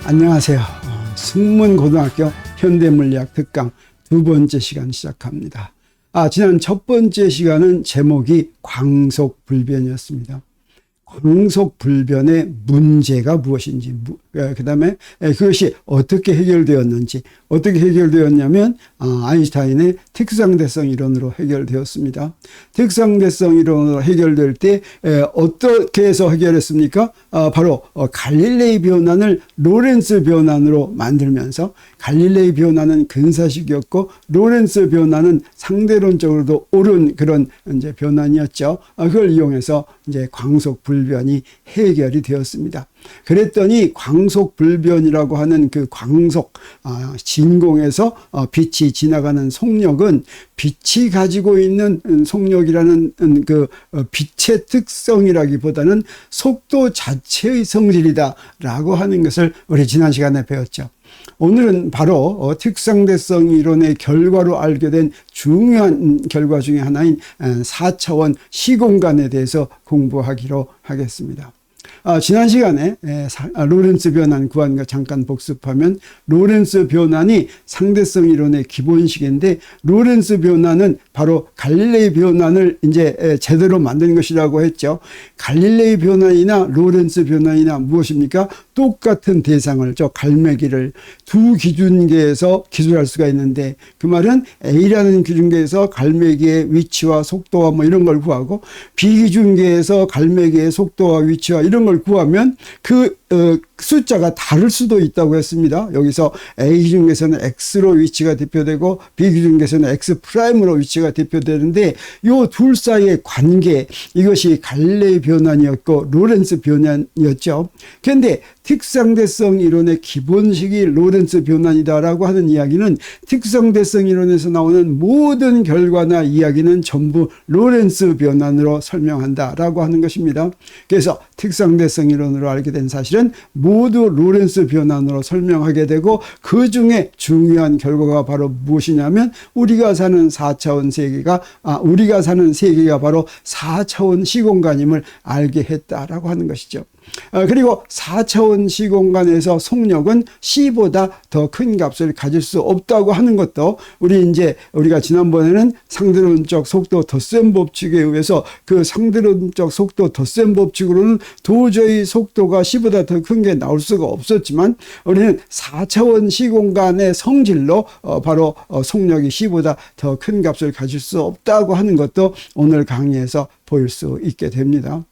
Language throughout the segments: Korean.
안녕하세요. 승문고등학교 현대물리학 특강 두 번째 시간 시작합니다. 지난 첫 번째 시간은 제목이 광속불변이었습니다. 광속불변의 문제가 무엇인지, 그 다음에 그것이 어떻게 해결되었는지, 어떻게 해결되었냐면 아인슈타인의 특상대성 이론으로 해결되었습니다. 특상대성 이론으로 해결될 때 어떻게 해서 해결했습니까? 바로 갈릴레이 변환을 로렌츠 변환으로 만들면서, 갈릴레이 변환은 근사식이었고 로렌츠 변환은 상대론적으로도 옳은 그런 이제 변환이었죠. 그걸 이용해서 이제 광속불변이 해결이 되었습니다. 그랬더니 광속불변이라고 하는 그 광속, 진공에서 빛이 지나가는 속력은 빛이 가지고 있는 속력이라는 그 빛의 특성이라기보다는 속도 자체의 성질이다라고 하는 것을 우리 지난 시간에 배웠죠. 오늘은 바로 특상대성 이론의 결과로 알게 된 중요한 결과 중에 하나인 4차원 시공간에 대해서 공부하기로 하겠습니다. 지난 시간에 로렌츠 변환 구한 거 잠깐 복습하면, 로렌츠 변환이 상대성 이론의 기본식인데, 로렌츠 변환은 바로 갈릴레이 변환을 이제 제대로 만든 것이라고 했죠. 갈릴레이 변환이나 로렌츠 변환이나 무엇입니까? 똑같은 대상을, 갈매기를 두 기준계에서 기술할 수가 있는데, 그 말은 A라는 기준계에서 갈매기의 위치와 속도와 뭐 이런 걸 구하고, B 기준계에서 갈매기의 속도와 위치와 이런 걸 구하면 그 숫자가 다를 수도 있다고 했습니다. 여기서 A 기준계에서는 X로 위치가 대표되고 B 기준계에서는 X'으로 위치가 대표되는데, 요 둘 사이의 관계, 이것이 갈릴레이 변환이었고 로렌츠 변환이었죠. 그런데 특상대성 이론의 기본식이 로렌츠 변환이다라고 하는 이야기는, 특상대성 이론에서 나오는 모든 결과나 이야기는 전부 로렌츠 변환으로 설명한다라고 하는 것입니다. 그래서 특상대성 이론으로 알게 된 사실은 모두 로렌츠 변환으로 설명하게 되고, 그 중에 중요한 결과가 바로 무엇이냐면, 우리가 사는 4차원 세계가 우리가 사는 세계가 바로 4차원 시공간임을 알게 했다라고 하는 것이죠. 그리고 4차원 시공간에서 속력은 C보다 더 큰 값을 가질 수 없다고 하는 것도, 우리가 지난번에는 상대론적 속도 덧셈 법칙에 의해서 그 상대론적 속도 덧셈 법칙으로는 도저히 속도가 C보다 더 큰 게 나올 수가 없었지만, 우리는 4차원 시공간의 성질로 바로 속력이 C보다 더 큰 값을 가질 수 없다고 하는 것도 오늘 강의에서 볼 수 있게 됩니다.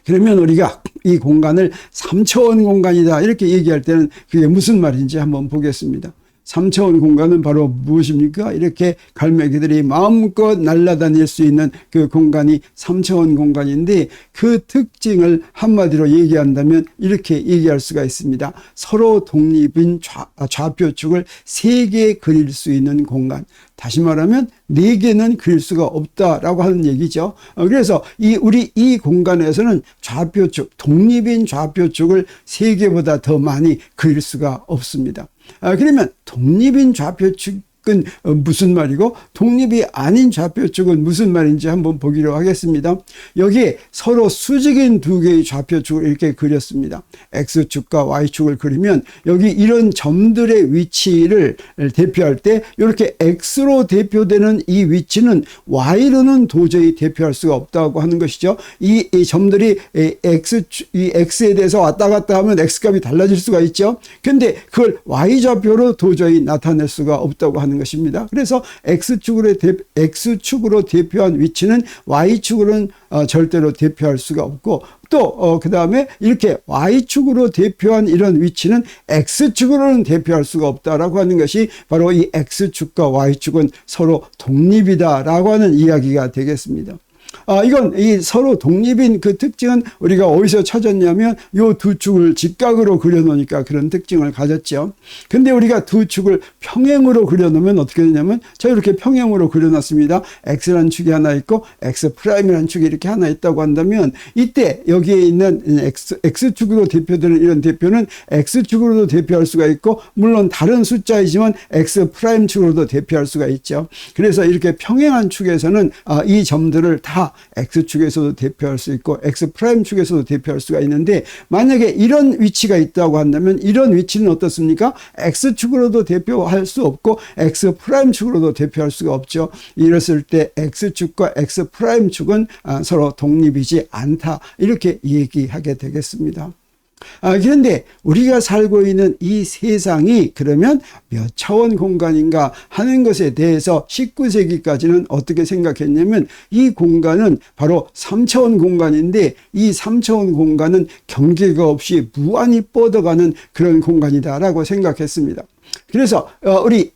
그러면 우리가 이 공간을 3차원 공간이다 이렇게 얘기할 때는 그게 무슨 말인지 한번 보겠습니다. 3차원 공간은 바로 무엇입니까? 이렇게 갈매기들이 마음껏 날아다닐 수 있는 그 공간이 3차원 공간인데, 그 특징을 한마디로 얘기한다면 이렇게 얘기할 수가 있습니다. 서로 독립인 좌표축을 3개 그릴 수 있는 공간. 다시 말하면 4개는 그릴 수가 없다라고 하는 얘기죠. 그래서 우리 이 공간에서는 좌표축, 독립인 좌표축을 3개보다 더 많이 그릴 수가 없습니다. 그러면 독립인 좌표축은 무슨 말이고 독립이 아닌 좌표축은 무슨 말인지 한번 보기로 하겠습니다. 여기에 서로 수직인 두 개의 좌표축을 이렇게 그렸습니다. X축과 Y축을 그리면, 여기 이런 점들의 위치를 대표할 때 이렇게 X로 대표되는 이 위치는 Y로는 도저히 대표할 수가 없다고 하는 것이죠. 이 점들이 X에 대해서 왔다 갔다 하면 X값이 달라질 수가 있죠. 근데 그걸 Y좌표로 도저히 나타낼 수가 없다고 하는 것입니다. 그래서 X축으로 대표한 위치는 Y축으로는 절대로 대표할 수가 없고, 또 그 다음에 이렇게 Y축으로 대표한 이런 위치는 X축으로는 대표할 수가 없다라고 하는 것이 바로 이 X축과 Y축은 서로 독립이다라고 하는 이야기가 되겠습니다. 이건 이 서로 독립인 그 특징은 우리가 어디서 찾았냐면, 요 두 축을 직각으로 그려놓으니까 그런 특징을 가졌죠. 근데 우리가 두 축을 평행으로 그려놓으면 어떻게 되냐면, 이렇게 평행으로 그려놨습니다. X라는 축이 하나 있고 X'이라는 축이 이렇게 하나 있다고 한다면, 이때 여기에 있는 X축으로 대표되는 이런 대표는 X축으로도 대표할 수가 있고, 물론 다른 숫자이지만 X'축으로도 대표할 수가 있죠. 그래서 이렇게 평행한 축에서는 이 점들을 다 다 X축에서도 대표할 수 있고 X'축에서도 대표할 수가 있는데, 만약에 이런 위치가 있다고 한다면 이런 위치는 어떻습니까? X축으로도 대표할 수 없고 X'축으로도 대표할 수가 없죠. 이랬을 때 X축과 X'축은 서로 독립이지 않다, 이렇게 얘기하게 되겠습니다. 그런데 우리가 살고 있는 이 세상이 그러면 몇 차원 공간인가 하는 것에 대해서 19세기까지는 어떻게 생각했냐면, 이 공간은 바로 3차원 공간인데 이 3차원 공간은 경계가 없이 무한히 뻗어가는 그런 공간이다라고 생각했습니다. 그래서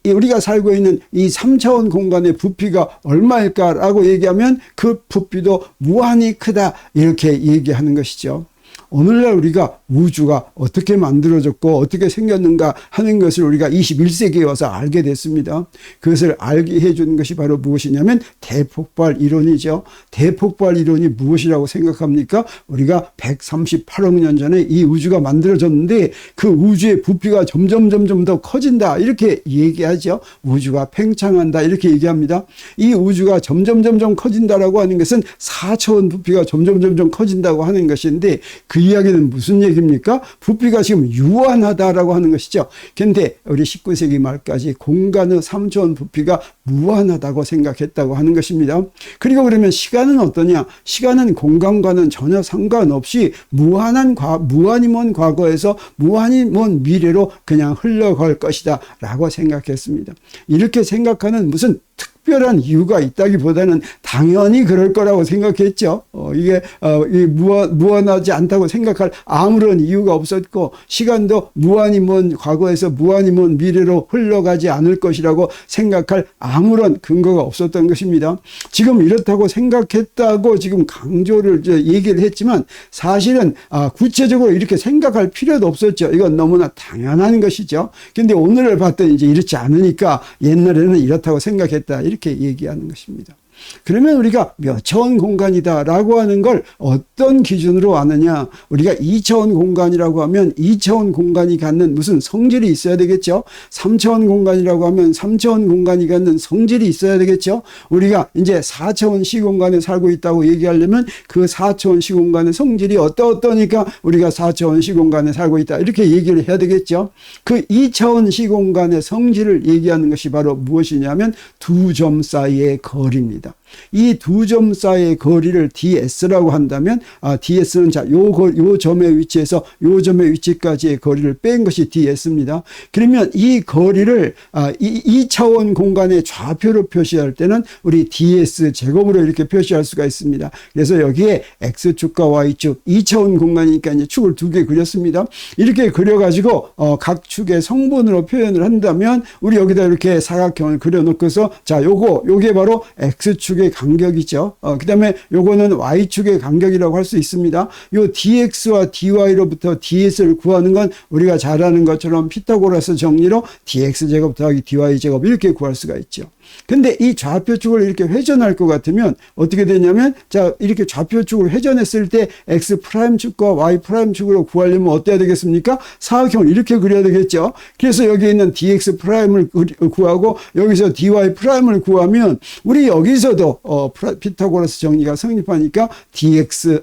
우리가 살고 있는 이 3차원 공간의 부피가 얼마일까라고 얘기하면 그 부피도 무한히 크다, 이렇게 얘기하는 것이죠. 오늘날 우리가 우주가 어떻게 만들어졌고 어떻게 생겼는가 하는 것을 우리가 21세기에 와서 알게 됐습니다. 그것을 알게 해주는 것이 바로 무엇이냐면 대폭발 이론이죠. 대폭발 이론이 무엇이라고 생각합니까? 우리가 138억 년 전에 이 우주가 만들어졌는데 그 우주의 부피가 점점 더 커진다, 이렇게 얘기하죠. 우주가 팽창한다, 이렇게 얘기합니다. 이 우주가 점점 커진다라고 하는 것은 4차원 부피가 점점 커진다고 하는 것인데, 그 이야기는 무슨 얘기입니까? 부피가 지금 유한하다라고 하는 것이죠. 그런데 우리 19세기 말까지 공간의 3차원 부피가 무한하다고 생각했다고 하는 것입니다. 그리고 그러면 시간은 어떠냐? 시간은 공간과는 전혀 상관없이 무한히 먼 과거에서 무한히 먼 미래로 그냥 흘러갈 것이다 라고 생각했습니다. 이렇게 생각하는 무슨 특별한 이유가 있다기보다는 당연히 그럴 거라고 생각했죠. 이게 무한하지 않다고 생각할 아무런 이유가 없었고, 시간도 무한히 먼 과거에서 무한히 먼 미래로 흘러가지 않을 것이라고 생각할 아무런 근거가 없었던 것입니다. 지금 이렇다고 생각했다고 지금 강조를 얘기를 했지만, 사실은 구체적으로 이렇게 생각할 필요도 없었죠. 이건 너무나 당연한 것이죠. 근데 오늘을 봤더니 이제 이렇지 않으니까 옛날에는 이렇다고 생각했다, 이렇게 얘기하는 것입니다. 그러면 우리가 몇 차원 공간이다라고 하는 걸 어떤 기준으로 아느냐? 우리가 2차원 공간이라고 하면 2차원 공간이 갖는 무슨 성질이 있어야 되겠죠? 3차원 공간이라고 하면 3차원 공간이 갖는 성질이 있어야 되겠죠? 우리가 이제 4차원 시공간에 살고 있다고 얘기하려면 그 4차원 시공간의 성질이 어떠니까 우리가 4차원 시공간에 살고 있다, 이렇게 얘기를 해야 되겠죠? 그 2차원 시공간의 성질을 얘기하는 것이 바로 무엇이냐면 두 점 사이의 거리입니다. 이 두 점 사이의 거리를 ds라고 한다면, ds는 요 점의 위치에서 요 점의 위치까지의 거리를 뺀 것이 ds입니다. 그러면 이 거리를 2차원 공간의 좌표로 표시할 때는 우리 ds 제곱으로 이렇게 표시할 수가 있습니다. 그래서 여기에 x축과 y축, 2차원 공간이니까 이제 축을 두 개 그렸습니다. 이렇게 그려가지고 각 축의 성분으로 표현을 한다면, 우리 여기다 이렇게 사각형을 그려놓고서 요게 바로 x축의 간격이죠. 그 다음에 요거는 y축의 간격이라고 할 수 있습니다. 요 dx와 dy로부터 ds를 구하는 건 우리가 잘 아는 것처럼 피타고라스 정리로 dx제곱 더하기 dy제곱 이렇게 구할 수가 있죠. 근데 이 좌표축을 이렇게 회전할 것 같으면 어떻게 되냐면, 이렇게 좌표축을 회전했을 때 X'축과 Y'축으로 구하려면 어때야 되겠습니까? 사각형을 이렇게 그려야 되겠죠. 그래서 여기 있는 dx'을 구하고 여기서 dy'을 구하면, 우리 여기서도 피타고라스 정리가 성립하니까 dx'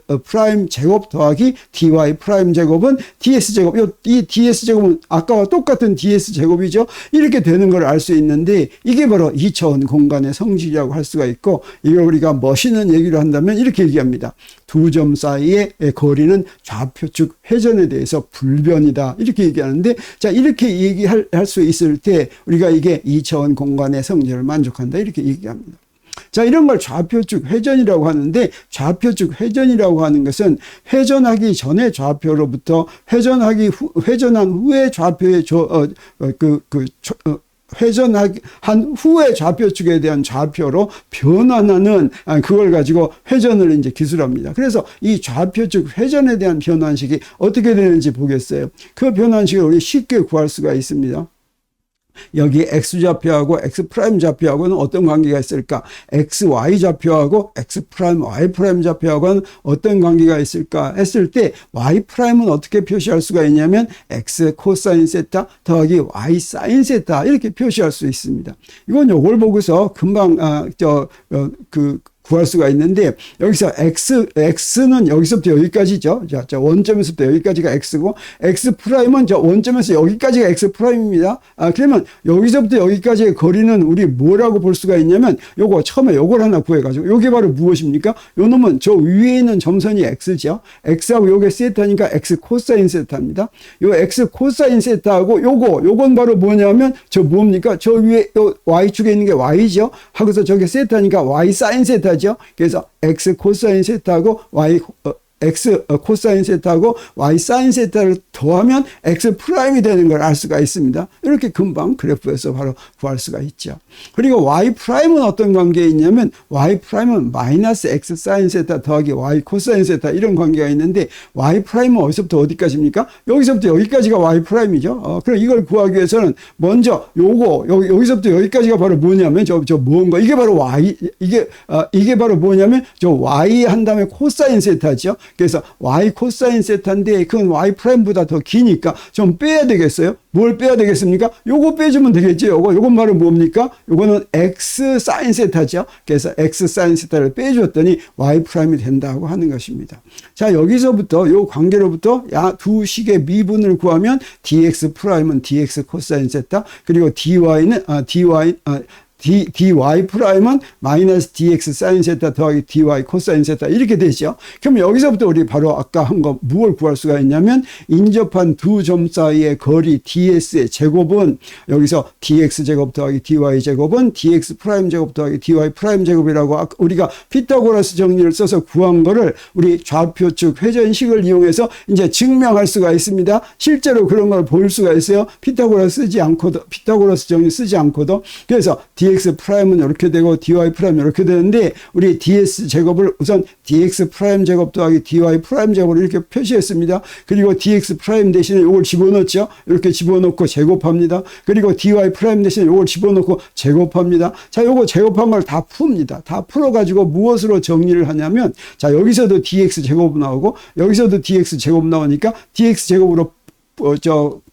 제곱 더하기 dy' 제곱은 ds제곱, 이 ds제곱은 아까와 똑같은 ds제곱이죠. 이렇게 되는 걸 알 수 있는데, 이게 바로 2차원 공간의 성질이라고 할 수가 있고, 이걸 우리가 멋있는 얘기로 한다면 이렇게 얘기합니다. 두 점 사이의 거리는 좌표축 회전에 대해서 불변이다, 이렇게 얘기하는데, 이렇게 얘기할 수 있을 때 우리가 이게 2차원 공간의 성질을 만족한다, 이렇게 얘기합니다. 이런 걸 좌표축 회전이라고 하는데, 좌표축 회전이라고 하는 것은 회전하기 전의 좌표로부터 회전한 후의 좌표의 회전한 후의 좌표축에 대한 좌표로 변환하는, 그걸 가지고 회전을 이제 기술합니다. 그래서 이 좌표축 회전에 대한 변환식이 어떻게 되는지 보겠어요. 그 변환식을 우리 쉽게 구할 수가 있습니다. 여기 x좌표하고 x'좌표하고는 어떤 관계가 있을까? xy 좌표하고 x'y 좌표하고는 어떤 관계가 있을까 했을 때, y'은 어떻게 표시할 수가 있냐면 x 코사인 세타 더하기 y 사인 세타, 이렇게 표시할 수 있습니다. 이건 요걸 보고서 금방 구할 수가 있는데 여기서 x는 여기서부터 여기까지죠. 자, 원점에서부터 여기까지가 x고 x 프라임은 저 원점에서 여기까지가 x 프라임입니다. 그러면 여기서부터 여기까지의 거리는 우리 뭐라고 볼 수가 있냐면 요거 처음에 요걸 하나 구해가지고 요게 바로 무엇입니까? 요 놈은 저 위에 있는 점선이 x죠. x하고 요게 세타니까 x 코사인 세타입니다. 요 x 코사인 세타하고 요건 바로 뭐냐면 저 뭡니까? 저 위에 요 y축에 있는 게 y죠. 하고서 저게 세타니까 y 사인 세타죠. 그래서 x 코사인 세타하고 x 코사인 세타하고 y 사인 세타를 더하면 x 프라임이 되는 걸 알 수가 있습니다. 이렇게 금방 그래프에서 바로 구할 수가 있죠. 그리고 y 프라임은 어떤 관계에 있냐면 y 프라임은 마이너스 x 사인 세타 더하기 y 코사인 세타 이런 관계가 있는데 y 프라임은 어디서부터 어디까지입니까? 여기서부터 여기까지가 y 프라임이죠. 그럼 이걸 구하기 위해서는 먼저 여기서부터 여기까지가 바로 뭐냐면 저 뭔가 이게 바로 y 이게 바로 뭐냐면 저 y 한 다음에 코사인 세타죠. 그래서 y 코사인 세타인데 그건 y 프라임보다 더 기니까 좀 빼야 되겠어요. 뭘 빼야 되겠습니까? 요거 빼주면 되겠죠. 요건 바로 뭡니까? 요거는 x 사인 세타죠. 그래서 x 사인 세타를 빼줬더니 y 프라임이 된다고 하는 것입니다. 자, 여기서부터 요 관계로부터 두 식의 미분을 구하면 dx 프라임은 dx 코사인 세타 그리고 dy는 dy 프라임은 마이너스 dx 사인 세타 더하기 dy 코사인 세타 이렇게 되죠. 그럼 여기서부터 우리 바로 아까 한 거 무엇을 구할 수가 있냐면 인접한 두 점 사이의 거리 ds의 제곱은 여기서 dx 제곱 더하기 dy 제곱은 dx 프라임 제곱 더하기 dy 프라임 제곱이라고 우리가 피타고라스 정리를 써서 구한 거를 우리 좌표축 회전식을 이용해서 이제 증명할 수가 있습니다. 실제로 그런 걸 볼 수가 있어요. 피타고라스 정리 쓰지 않고도. 그래서 dx 프라임은 이렇게 되고 dy 프라임은 이렇게 되는데 우리 ds 제곱을 우선 dx 프라임 제곱 더하기 dy 프라임 제곱으로 이렇게 표시했습니다. 그리고 dx 프라임 대신에 이걸 집어넣죠. 이렇게 집어넣고 제곱합니다. 그리고 dy 프라임 대신에 이걸 집어넣고 제곱합니다. 자, 요거 제곱한 걸 다 풉니다. 다 풀어가지고 무엇으로 정리를 하냐면 자, 여기서도 dx 제곱 나오고 여기서도 dx 제곱 나오니까 dx 제곱으로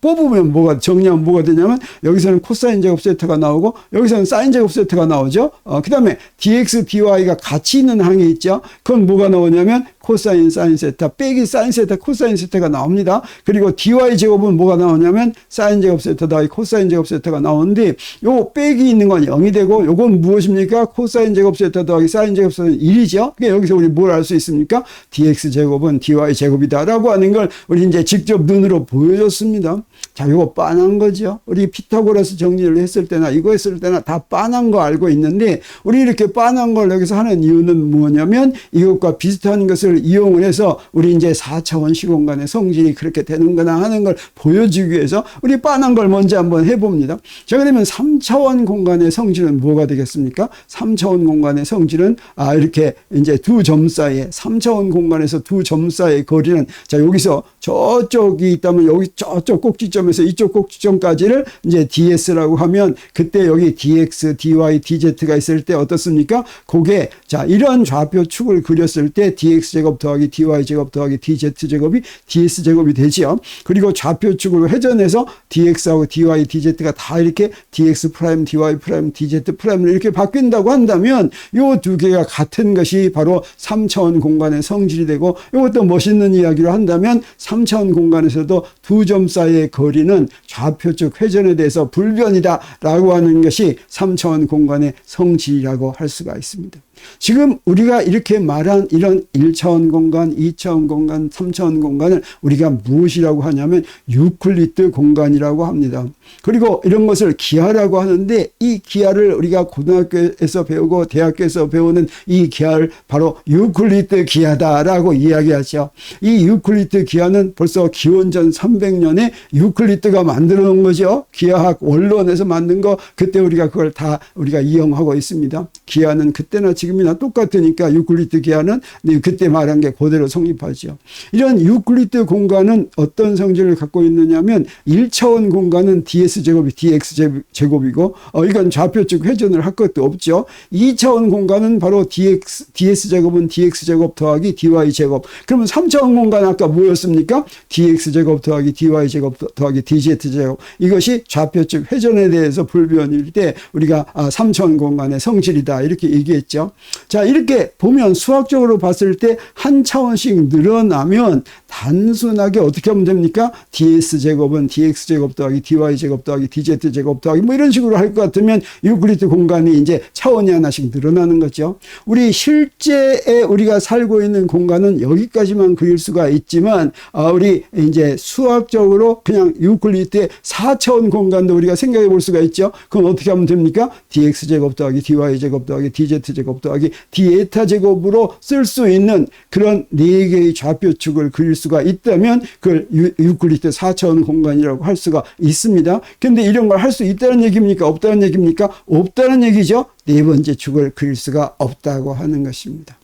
뽑으면 정리하면 뭐가 되냐면 여기서는 코사인 제곱 세타가 나오고 여기서는 사인 제곱 세타가 나오죠. 그 다음에 dx, dy가 같이 있는 항이 있죠. 그건 뭐가 나오냐면 코사인 사인 세타 빼기 사인 세타 코사인 세타가 나옵니다. 그리고 dy 제곱은 뭐가 나오냐면 사인 제곱 세타 더하기 코사인 제곱 세타가 나오는데 요 빼기 있는 건 0이 되고 요건 무엇입니까? 코사인 제곱 세타 더하기 사인 제곱 세타는 1이죠. 그러니까 여기서 우리 뭘 알 수 있습니까? dx 제곱은 dy 제곱이다 라고 하는 걸 우리 이제 직접 눈으로 보여줬습니다. 자, 요거 빤한 거죠. 우리 피타고라스 정리를 했을 때나 이거 했을 때나 다 빤한 거 알고 있는데 우리 이렇게 빤한 걸 여기서 하는 이유는 뭐냐면 이것과 비슷한 것을 이용을 해서 우리 이제 4차원 시공간의 성질이 그렇게 되는구나 하는 걸 보여주기 위해서 우리 빤한 걸 먼저 한번 해봅니다. 자, 그러면 3차원 공간의 성질은 뭐가 되겠습니까? 3차원 공간의 성질은 이렇게 이제 두 점 사이에 3차원 공간에서 두 점 사이의 거리는 자, 여기서 저쪽이 있다면 여기 저쪽 꼭지점에서 이쪽 꼭지점까지를 이제 ds라고 하면 그때 여기 dx, dy, dz가 있을 때 어떻습니까? 그게 자, 이런 좌표축을 그렸을 때 dx 제곱 더하기 dy 제곱 더하기 dz 제곱이 ds 제곱이 되지요. 그리고 좌표축을 회전해서 dx하고 dy, dz가 다 이렇게 dx 프라임, dy 프라임, dz 프라임으로 이렇게 바뀐다고 한다면 요 두 개가 같은 것이 바로 3차원 공간의 성질이 되고 이것도 멋있는 이야기로 한다면 3차원 공간에서도 두 점 사이의 거리는 좌표축 회전에 대해서 불변이다 라고 하는 것이 3차원 공간의 성질이라고 할 수가 있습니다. 지금 우리가 이렇게 말한 이런 1차원 공간, 2차원 공간, 3차원 공간을 우리가 무엇이라고 하냐면 유클리드 공간이라고 합니다. 그리고 이런 것을 기하라고 하는데 이 기하를 우리가 고등학교에서 배우고 대학교에서 배우는 이 기하를 바로 유클리드 기하다라고 이야기하죠. 이 유클리드 기하는 벌써 기원전 300년에 유클리드가 만들어 놓은 거죠. 기하학 원론에서 만든 거 그때 우리가 그걸 다 우리가 이용하고 있습니다. 기하는 그때나 지금이나 똑같으니까 유클리드 기하는 그때 말한 게 그대로 성립하죠. 이런 유클리드 공간은 어떤 성질을 갖고 있느냐면 1차원 공간은 ds 제곱이 dx 제곱이고 이건 좌표축 회전을 할 것도 없죠. 2차원 공간은 바로 ds 제곱은 dx 제곱 더하기 dy 제곱. 그러면 3차원 공간 아까 뭐였습니까? dx 제곱 더하기 dy 제곱 더하기 dz 제곱. 이것이 좌표축 회전에 대해서 불변일 때 우리가 3차원 공간의 성질이다 이렇게 얘기했죠. 자, 이렇게 보면 수학적으로 봤을 때 한 차원씩 늘어나면 단순하게 어떻게 하면 됩니까? ds제곱은 dx제곱 더하기 dy제곱 더하기 dz제곱 더하기 뭐 이런 식으로 할 것 같으면 유클리드 공간이 이제 차원이 하나씩 늘어나는 거죠. 우리 실제에 우리가 살고 있는 공간은 여기까지만 그릴 수가 있지만 우리 이제 수학적으로 그냥 유클리드의 4차원 공간도 우리가 생각해 볼 수가 있죠. 그럼 어떻게 하면 됩니까? dx제곱 더하기 dy제곱 더하기 dz제곱 더하기 d에타제곱으로 쓸 수 있는 그런 4개의 좌표축을 그릴 수가 있다면 그걸 유클리드 4차원 공간이라고 할 수가 있습니다. 근데 이런 걸 할 수 있다는 얘기입니까? 없다는 얘기입니까? 없다는 얘기죠. 네 번째 축을 그릴 수가 없다고 하는 것입니다.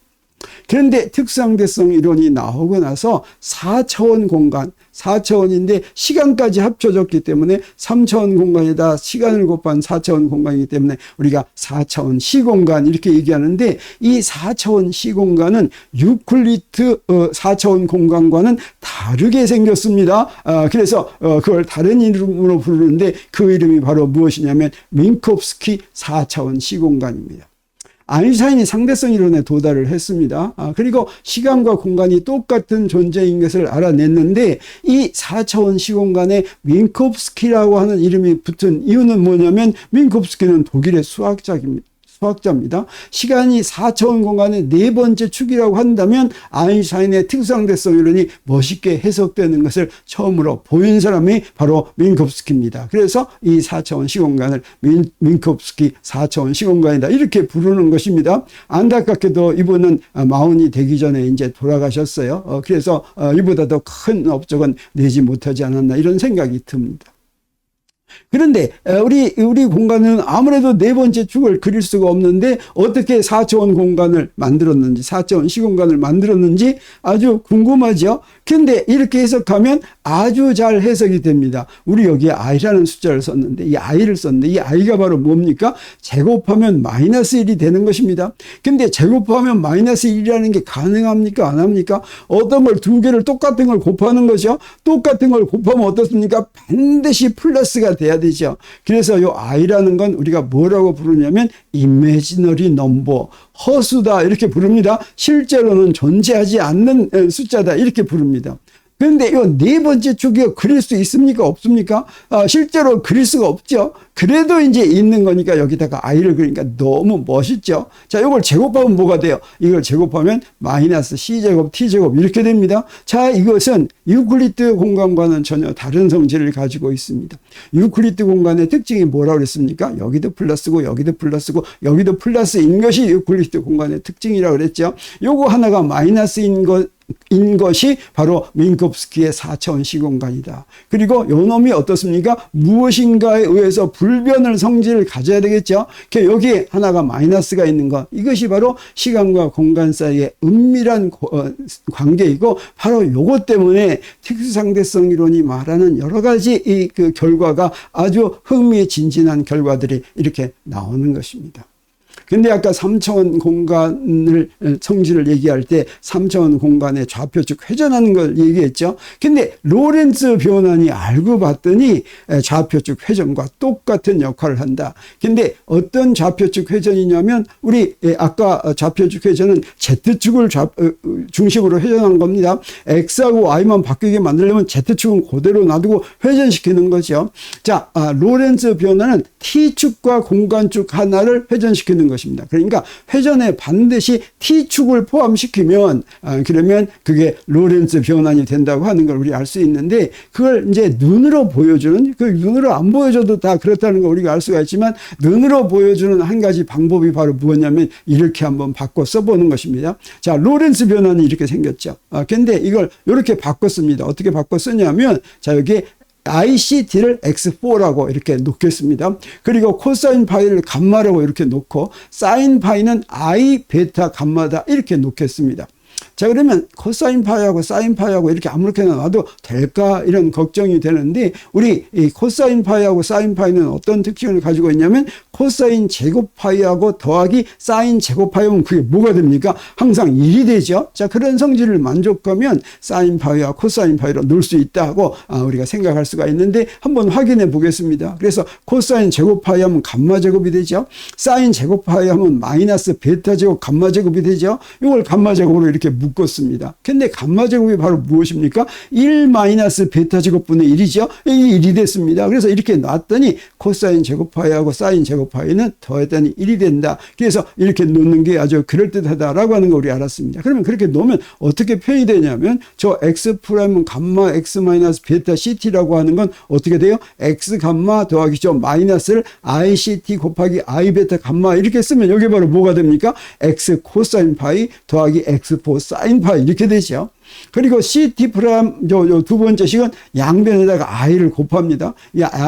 그런데 특상대성 이론이 나오고 나서 4차원 공간, 4차원인데 시간까지 합쳐졌기 때문에 3차원 공간에다 시간을 곱한 4차원 공간이기 때문에 우리가 4차원 시공간 이렇게 얘기하는데 이 4차원 시공간은 유클리드 4차원 공간과는 다르게 생겼습니다. 그래서 그걸 다른 이름으로 부르는데 그 이름이 바로 무엇이냐면 민콥스키 4차원 시공간입니다. 아인슈타인이 상대성 이론에 도달을 했습니다. 그리고 시간과 공간이 똑같은 존재인 것을 알아냈는데 이 4차원 시공간에 민콥스키라고 하는 이름이 붙은 이유는 뭐냐면 민콥스키는 독일의 수학자입니다. 시간이 4차원 공간의 네 번째 축이라고 한다면 아인슈타인의 특상대성 이론이 멋있게 해석되는 것을 처음으로 보인 사람이 바로 민콥스키입니다. 그래서 이 4차원 시공간을 민콥스키 4차원 시공간이다 이렇게 부르는 것입니다. 안타깝게도 이분은 마흔이 되기 전에 이제 돌아가셨어요. 그래서 이보다 더 큰 업적은 내지 못하지 않았나 이런 생각이 듭니다. 그런데 우리 공간은 아무래도 네 번째 축을 그릴 수가 없는데 어떻게 4차원 공간을 만들었는지 4차원 시공간을 만들었는지 아주 궁금하죠. 근데 이렇게 해석하면 아주 잘 해석이 됩니다. 우리 여기에 i라는 숫자를 썼는데 이 i를 썼는데 이 i가 바로 뭡니까? 제곱하면 마이너스 1이 되는 것입니다. 근데 제곱하면 마이너스 1이라는 게 가능합니까? 안 합니까? 어떤 걸 두 개를 똑같은 걸 곱하는 거죠. 똑같은 걸 곱하면 어떻습니까? 반드시 플러스가 돼야 되죠. 그래서 이 i라는 건 우리가 뭐라고 부르냐면 imaginary number, 허수다 이렇게 부릅니다. 실제로는 존재하지 않는 숫자다 이렇게 부릅니다. 그런데 이 네 번째 축이 그릴 수 있습니까? 없습니까? 실제로 그릴 수가 없죠. 그래도 이제 있는 거니까 여기다가 i를 그리니까 너무 멋있죠. 자, 이걸 제곱하면 뭐가 돼요? 이걸 제곱하면 마이너스 c제곱 t제곱 이렇게 됩니다. 자, 이것은 유클리드 공간과는 전혀 다른 성질을 가지고 있습니다. 유클리드 공간의 특징이 뭐라고 그랬습니까? 여기도 플러스고 여기도 플러스고 여기도 플러스인 것이 유클리드 공간의 특징이라고 그랬죠. 요거 하나가 마이너스인 것이 바로 민콥스키의 4차원 시공간이다. 그리고 요 놈이 어떻습니까? 무엇인가에 의해서 불변을 성질을 가져야 되겠죠. 여기에 하나가 마이너스가 있는 것, 이것이 바로 시간과 공간 사이의 은밀한 관계이고 바로 요것 때문에 특수상대성 이론이 말하는 여러 가지 그 결과가 아주 흥미진진한 결과들이 이렇게 나오는 것입니다. 근데 아까 3차원 공간을 성질을 얘기할 때 3차원 공간의 좌표축 회전하는 걸 얘기했죠. 근데 로렌츠 변환이 알고 봤더니 좌표축 회전과 똑같은 역할을 한다. 근데 어떤 좌표축 회전이냐면 우리 아까 좌표축 회전은 Z축을 중심으로 회전한 겁니다. X하고 Y만 바뀌게 만들려면 Z축은 그대로 놔두고 회전시키는 거죠. 자, 로렌츠 변화는 T축과 공간축 하나를 회전시키는 것입니다. 그러니까 회전에 반드시 T축을 포함시키면 그러면 그게 로렌츠 변환이 된다고 하는 걸 우리 알 수 있는데 그걸 이제 눈으로 보여주는 그 눈으로 안 보여줘도 다 그렇다는 걸 우리가 알 수가 있지만 눈으로 보여주는 한 가지 방법이 바로 뭐냐면 이렇게 한번 바꿔 써보는 것입니다. 자, 로렌츠 변환이 이렇게 생겼죠. 근데 이걸 이렇게 바꿨습니다. 어떻게 바꿔 쓰냐면 자, 여기 ICT를 X4라고 이렇게 놓겠습니다. 그리고 코사인 파이를 감마라고 이렇게 놓고 사인 파이는 I 베타 감마다 이렇게 놓겠습니다. 자, 그러면 코사인 파이하고 사인 파이하고 이렇게 아무렇게나 놔도 될까? 이런 걱정이 되는데, 우리 이 코사인 파이하고 사인 파이는 어떤 특징을 가지고 있냐면, 코사인 제곱 파이하고 더하기 사인 제곱 파이하면 그게 뭐가 됩니까? 항상 1이 되죠. 자, 그런 성질을 만족하면 사인 파이와 코사인 파이로 놓을 수 있다고 우리가 생각할 수가 있는데, 한번 확인해 보겠습니다. 그래서 코사인 제곱 파이 하면 감마 제곱이 되죠. 사인 제곱 파이 하면 마이너스 베타 제곱 감마 제곱이 되죠. 이걸 감마 제곱으로 이렇게 묶었습니다. 근데 감마 제곱이 바로 무엇입니까? 1 마이너스 베타 제곱분의 1이죠. 이 1이 됐습니다. 그래서 이렇게 놨더니 코사인 제곱 파이하고 사인 제곱 파이는 더했더니 1이 된다. 그래서 이렇게 놓는 게 아주 그럴듯하다라고 하는 거 우리 알았습니다. 그러면 그렇게 놓으면 어떻게 표현이 되냐면, 저 x 프라임은 감마 x 마이너스 베타 ct라고 하는 건 어떻게 돼요? x 감마 더하기 저 마이너스를 i ct 곱하기 i 베타 감마 이렇게 쓰면 여기 바로 뭐가 됩니까? x 코사인 파이 더하기 x 포 사인 파이 이렇게 되죠. 그리고 CT 프라임 두 번째 식은 양변에다가 i를 곱합니다.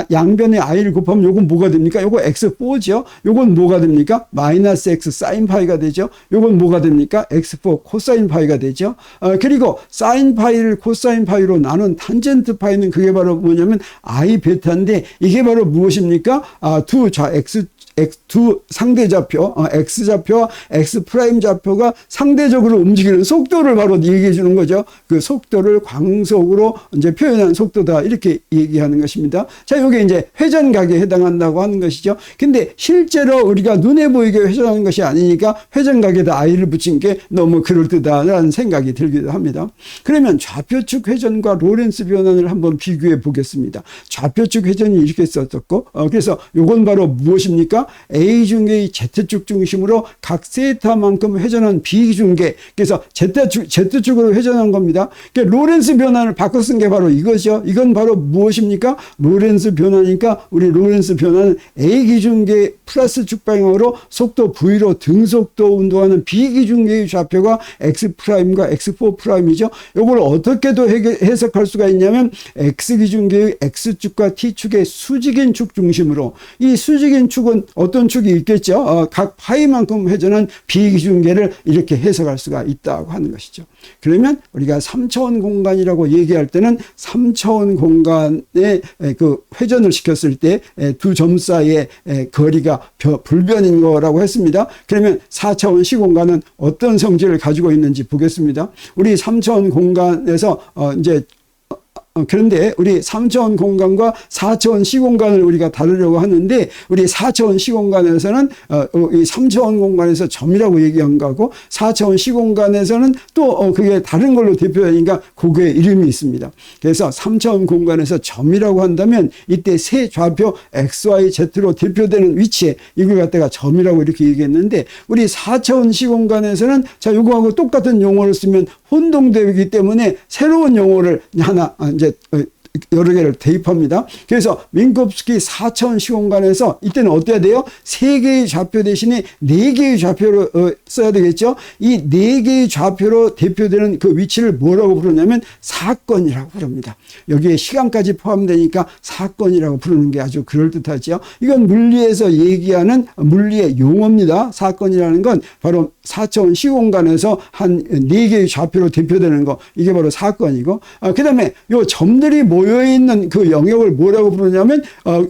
양변에 i를 곱하면 요건 뭐가 됩니까? 요거 x4죠. 요건 뭐가 됩니까? 마이너스 x 사인 파이가 되죠. 요건 뭐가 됩니까? x4 코사인 파이가 되죠. 그리고 사인 파이를 코사인 파이로 나눈 탄젠트 파이는 그게 바로 뭐냐면 i 베타인데, 이게 바로 무엇입니까? 두 상대 좌표, x 좌표와 x 프라임 좌표가 상대적으로 움직이는 속도를 바로 얘기해 주는 거죠. 그 속도를 광속으로 이제 표현한 속도다, 이렇게 얘기하는 것입니다. 자, 요게 이제 회전각에 해당한다고 하는 것이죠. 근데 실제로 우리가 눈에 보이게 회전하는 것이 아니니까 회전각에다 i를 붙인 게 너무 그럴듯하다는 생각이 들기도 합니다. 그러면 좌표축 회전과 로렌스 변환을 한번 비교해 보겠습니다. 좌표축 회전이 이렇게 썼었고, 그래서 요건 바로 무엇입니까? A 중계의 Z축 중심으로 각 세타만큼 회전한 B 중계. 그래서 Z축으로 회전한 겁니다. 그러니까 로렌스 변환을 바꿔 쓴 게 바로 이거죠. 이건 바로 무엇입니까? 로렌스 변환이니까 우리 로렌스 변환은 A 기준계 플러스 축 방향으로 속도 V로 등속도 운동하는 B 기준계의 좌표가 X 프라임과 X4 프라임이죠. 이걸 어떻게도 해석할 수가 있냐면, X 기준계의 X축과 T축의 수직인 축 중심으로, 이 수직인 축은 어떤 축이 있겠죠? 각 파이만큼 회전한 비기준계를 이렇게 해석할 수가 있다고 하는 것이죠. 그러면 우리가 3차원 공간이라고 얘기할 때는 3차원 공간에 그 회전을 시켰을 때 두 점 사이의 거리가 불변인 거라고 했습니다. 그러면 4차원 시공간은 어떤 성질을 가지고 있는지 보겠습니다. 우리 3차원 공간에서 그런데 우리 3차원 공간과 4차원 시공간을 우리가 다루려고 하는데, 우리 4차원 시공간에서는 이 3차원 공간에서 점이라고 얘기한 거고, 4차원 시공간에서는 또 그게 다른 걸로 대표하니까 그게 이름이 있습니다. 그래서 3차원 공간에서 점이라고 한다면, 이때 세 좌표 XY, Z로 대표되는 위치에 이걸 갖다가 점이라고 이렇게 얘기했는데, 우리 4차원 시공간에서는 자, 요거하고 똑같은 용어를 쓰면 혼동되기 때문에 새로운 용어를 하나 이제 여러 개를 대입합니다. 그래서 민콥스키 4차원 시공간에서 이때는 어때야 돼요? 3개의 좌표 대신에 4개의 좌표로 써야 되겠죠? 이 4개의 좌표로 대표되는 그 위치를 뭐라고 부르냐면 사건이라고 부릅니다. 여기에 시간까지 포함되니까 사건이라고 부르는 게 아주 그럴듯하죠. 이건 물리에서 얘기하는 물리의 용어입니다. 사건이라는 건 바로 4차원 시공간에서 한 4개의 좌표로 대표되는 거, 이게 바로 사건이고, 그 다음에 요 점들이 모여있는 그 영역을 뭐라고 부르냐면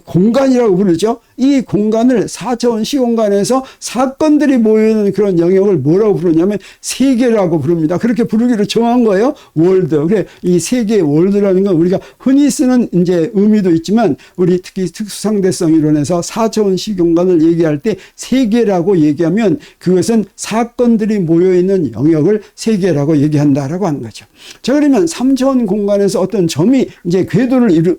공간이라고 부르죠. 이 공간을 4차원 시공간에서 사건들이 모여있는 그런 영역을 뭐라고 부르냐면 세계라고 부릅니다. 그렇게 부르기로 정한 거예요. 월드. 그래, 이 세계의 월드라는 건 우리가 흔히 쓰는 이제 의미도 있지만, 우리 특히 특수상대성 이론에서 4차원 시공간을 얘기할 때 세계라고 얘기하면 그것은 사건들이 모여있는 영역을 세계라고 얘기한다라고 하는 거죠. 자, 그러면 3차원 공간에서 어떤 점이 이제 궤도를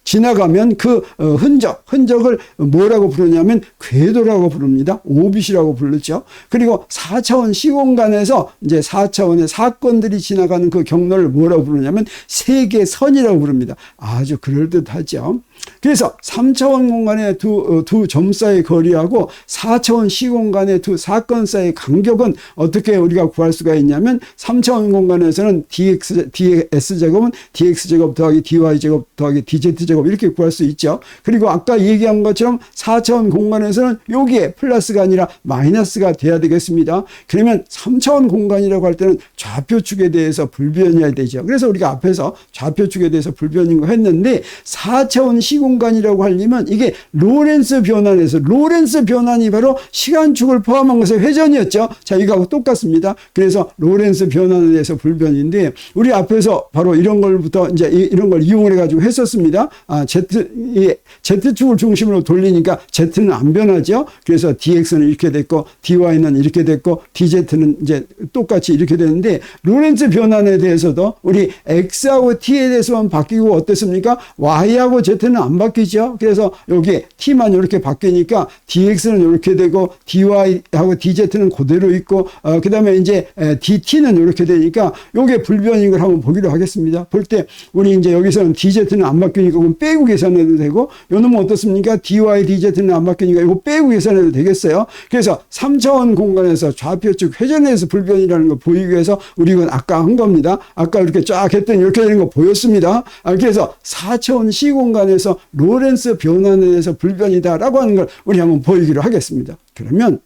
지나가면 그 흔적을 뭐라고 부르냐면 궤도라고 부릅니다. 오빗이라고 부르죠. 그리고 4차원 시공간에서 이제 4차원의 사건들이 지나가는 그 경로를 뭐라고 부르냐면 세계선이라고 부릅니다. 아주 그럴듯하죠. 그래서 3차원 공간의 두 점 사이의 거리하고 4차원 시공간의 두 사건 사이의 간격은 어떻게 우리가 구할 수가 있냐면 3차원 공간에서는 ds제곱은 dx제곱 더하기 dy제곱 더하기 dz제곱 이렇게 구할 수 있죠. 그리고 아까 얘기한 것처럼 4차원 공간에서는 여기에 플러스가 아니라 마이너스가 돼야 되겠습니다. 그러면 3차원 공간이라고 할 때는 좌표축에 대해서 불변이어야 되죠. 그래서 우리가 앞에서 좌표축에 대해서 불변인 거 했는데 4차원 시공간이라고 하려면 이게 로렌츠 변환에서 로렌츠 변환이 바로 시간축을 포함한 것의 회전이었죠. 자, 이거하고 똑같습니다. 그래서 로렌츠 변환에 대해서 불변인데 우리 앞에서 바로 이런 걸부터 이제 이런 걸 이용을 해가지고 했었습니다. Z축을 중심으로 돌리니까 Z는 안 변하죠. 그래서 dx는 이렇게 됐고 dy는 이렇게 됐고 dz는 이제 똑같이 이렇게 되는데 로렌츠 변환에 대해서도 우리 x하고 t에 대해서만 바뀌고 어땠습니까? y하고 z는 안 바뀌죠. 그래서 여기 t만 이렇게 바뀌니까 dx는 이렇게 되고 dy하고 dz는 그대로 있고 그 다음에 이제 dt는 이렇게 되니까 요게 불변인 걸 한번 보기로 하겠습니다. 볼 때 우리 이제 여기서는 dz는 안 바뀌니까 그럼 빼고 계산해도 되고 요 놈은 어떻습니까? dy, dz는 안 바뀌니까 이거 빼고 계산해도 되겠어요. 그래서 3차원 공간에서 좌표축 회전에서 불변이라는 걸 보이기 위해서 우리 이건 아까 한 겁니다. 아까 이렇게 쫙 했더니 이렇게 되는 거 보였습니다. 그래서 4차원 시공간에서 로렌츠 변환에 대해서 불변이다라고 하는 걸 우리 한번 보이기로 하겠습니다. 그러면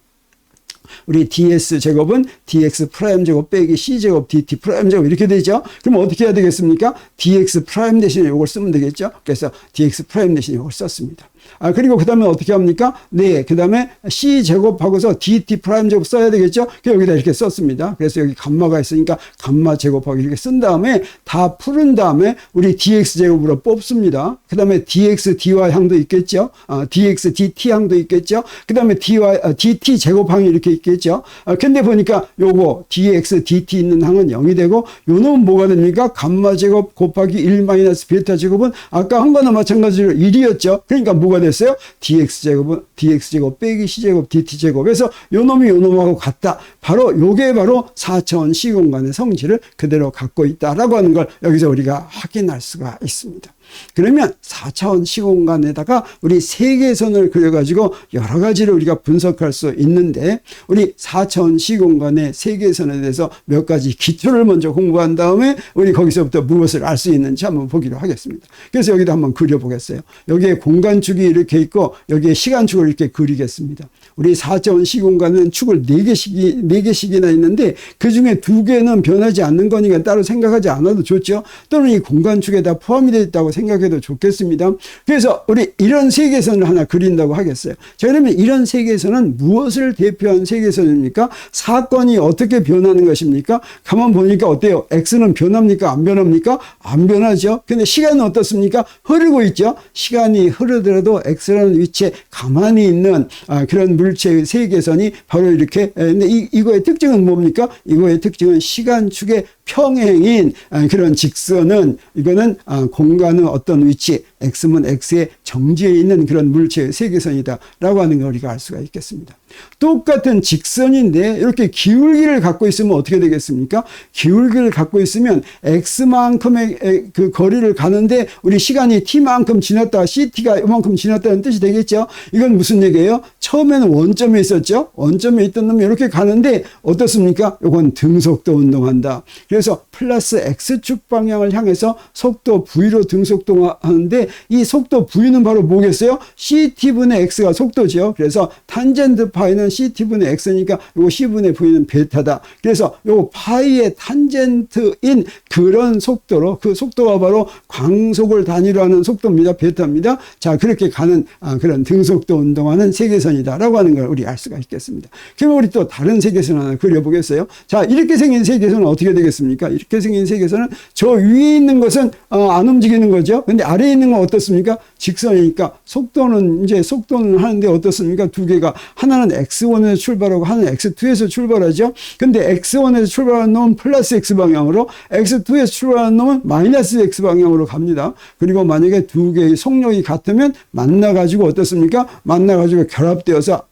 우리 ds제곱은 dx 프라임 제곱 빼기 c제곱 dt 프라임 제곱 이렇게 되죠. 그럼 어떻게 해야 되겠습니까? dx 프라임 대신에 이걸 쓰면 되겠죠. 그래서 dx 프라임 대신에 이걸 썼습니다. 그리고 그 다음에 어떻게 합니까? 네, 그 다음에 c제곱하고서 dt 프라임 제곱 써야 되겠죠? 여기다 이렇게 썼습니다. 그래서 여기 감마가 있으니까 감마 제곱하고 이렇게 쓴 다음에 다 푸른 다음에 우리 dx제곱으로 뽑습니다. 그 다음에 dx, dy 항도 있겠죠? dx, dt 항도 있겠죠? 그 다음에 dt 제곱항이 이렇게 있겠죠? 근데 보니까 요거 dx, dt 있는 항은 0이 되고 요 놈은 뭐가 됩니까? 감마 제곱 곱하기 1 마이너스 베타 제곱은 아까 한 거나 마찬가지로 1이었죠? 그러니까 뭐가 됐어요? dx제곱은 dx제곱 빼기 c제곱 dt제곱에서 요 놈이 요 놈하고 같다. 바로 요게 바로 4차원 시공간의 성질을 그대로 갖고 있다라고 하는 걸 여기서 우리가 확인할 수가 있습니다. 그러면 4차원 시공간에다가 우리 세계선을 그려가지고 여러 가지를 우리가 분석할 수 있는데 우리 4차원 시공간의 세계선에 대해서 몇 가지 기초를 먼저 공부한 다음에 우리 거기서부터 무엇을 알 수 있는지 한번 보기로 하겠습니다. 그래서 여기다 한번 그려보겠어요. 여기에 공간축이 이렇게 있고 여기에 시간축을 이렇게 그리겠습니다. 우리 4차원 시공간은 축을 4개씩이나 있는데 그 중에 2개는 변하지 않는 거니까 따로 생각하지 않아도 좋죠. 또는 이 공간축에 다 포함이 되어 있다고 생각해도 좋겠습니다. 그래서 우리 이런 세계선을 하나 그린다고 하겠어요. 자, 그러면 이런 세계선은 무엇을 대표한 세계선입니까? 사건이 어떻게 변하는 것입니까? 가만 보니까 어때요? X는 변합니까? 안 변합니까? 안 변하죠. 근데 시간은 어떻습니까? 흐르고 있죠. 시간이 흐르더라도 X라는 위치에 가만히 있는 그런 물체의 세계선이 바로 이렇게. 근데 이거의 특징은 뭡니까? 이거의 특징은 시간축의 평행인 그런 직선은 이거는 공간의 어떤 위치 x면 x의 정지에 있는 그런 물체의 세계선이다라고 하는 걸 우리가 알 수가 있겠습니다. 똑같은 직선인데 이렇게 기울기를 갖고 있으면 어떻게 되겠습니까? 기울기를 갖고 있으면 x만큼의 그 거리를 가는데 우리 시간이 t만큼 지났다, ct가 이만큼 지났다는 뜻이 되겠죠? 이건 무슨 얘기예요? 처음에는 원점에 있었죠? 원점에 있던 놈이 이렇게 가는데 어떻습니까? 이건 등속도 운동한다. 그래서 플러스 x축 방향을 향해서 속도 v로 등속동하는데 이 속도 v는 바로 뭐겠어요? ct분의 x가 속도죠. 그래서 탄젠트 파이는 ct분의 x니까 요거 c분의 v는 베타다. 그래서 요거 파이의 탄젠트인 그런 속도로 그 속도가 바로 광속을 단위로 하는 속도입니다. 베타입니다. 자, 그렇게 가는 그런 등속도 운동하는 세계선이다라고 하는 걸 우리 알 수가 있겠습니다. 그럼 우리 또 다른 세계선 하나 그려보겠어요. 자, 이렇게 생긴 세계선은 어떻게 되겠습니까? 이렇게 생긴 세계선은 저 위에 있는 것은 안 움직이는 거죠. 근데 아래에 있는 건 어떻습니까? 직선이니까 속도는 하는데 어떻습니까? 두 개가 하나는 x1에서 출발하고 하나는 x2에서 출발하죠. 근데 x1에서 출발하는 놈은 플러스 x 방향으로, x2에서 출발하는 놈은 마이너스 x 방향으로 갑니다. 그리고 만약에 두 개의 속력이 같으면 만나가지고 어떻습니까? 만나가지고 결합되어서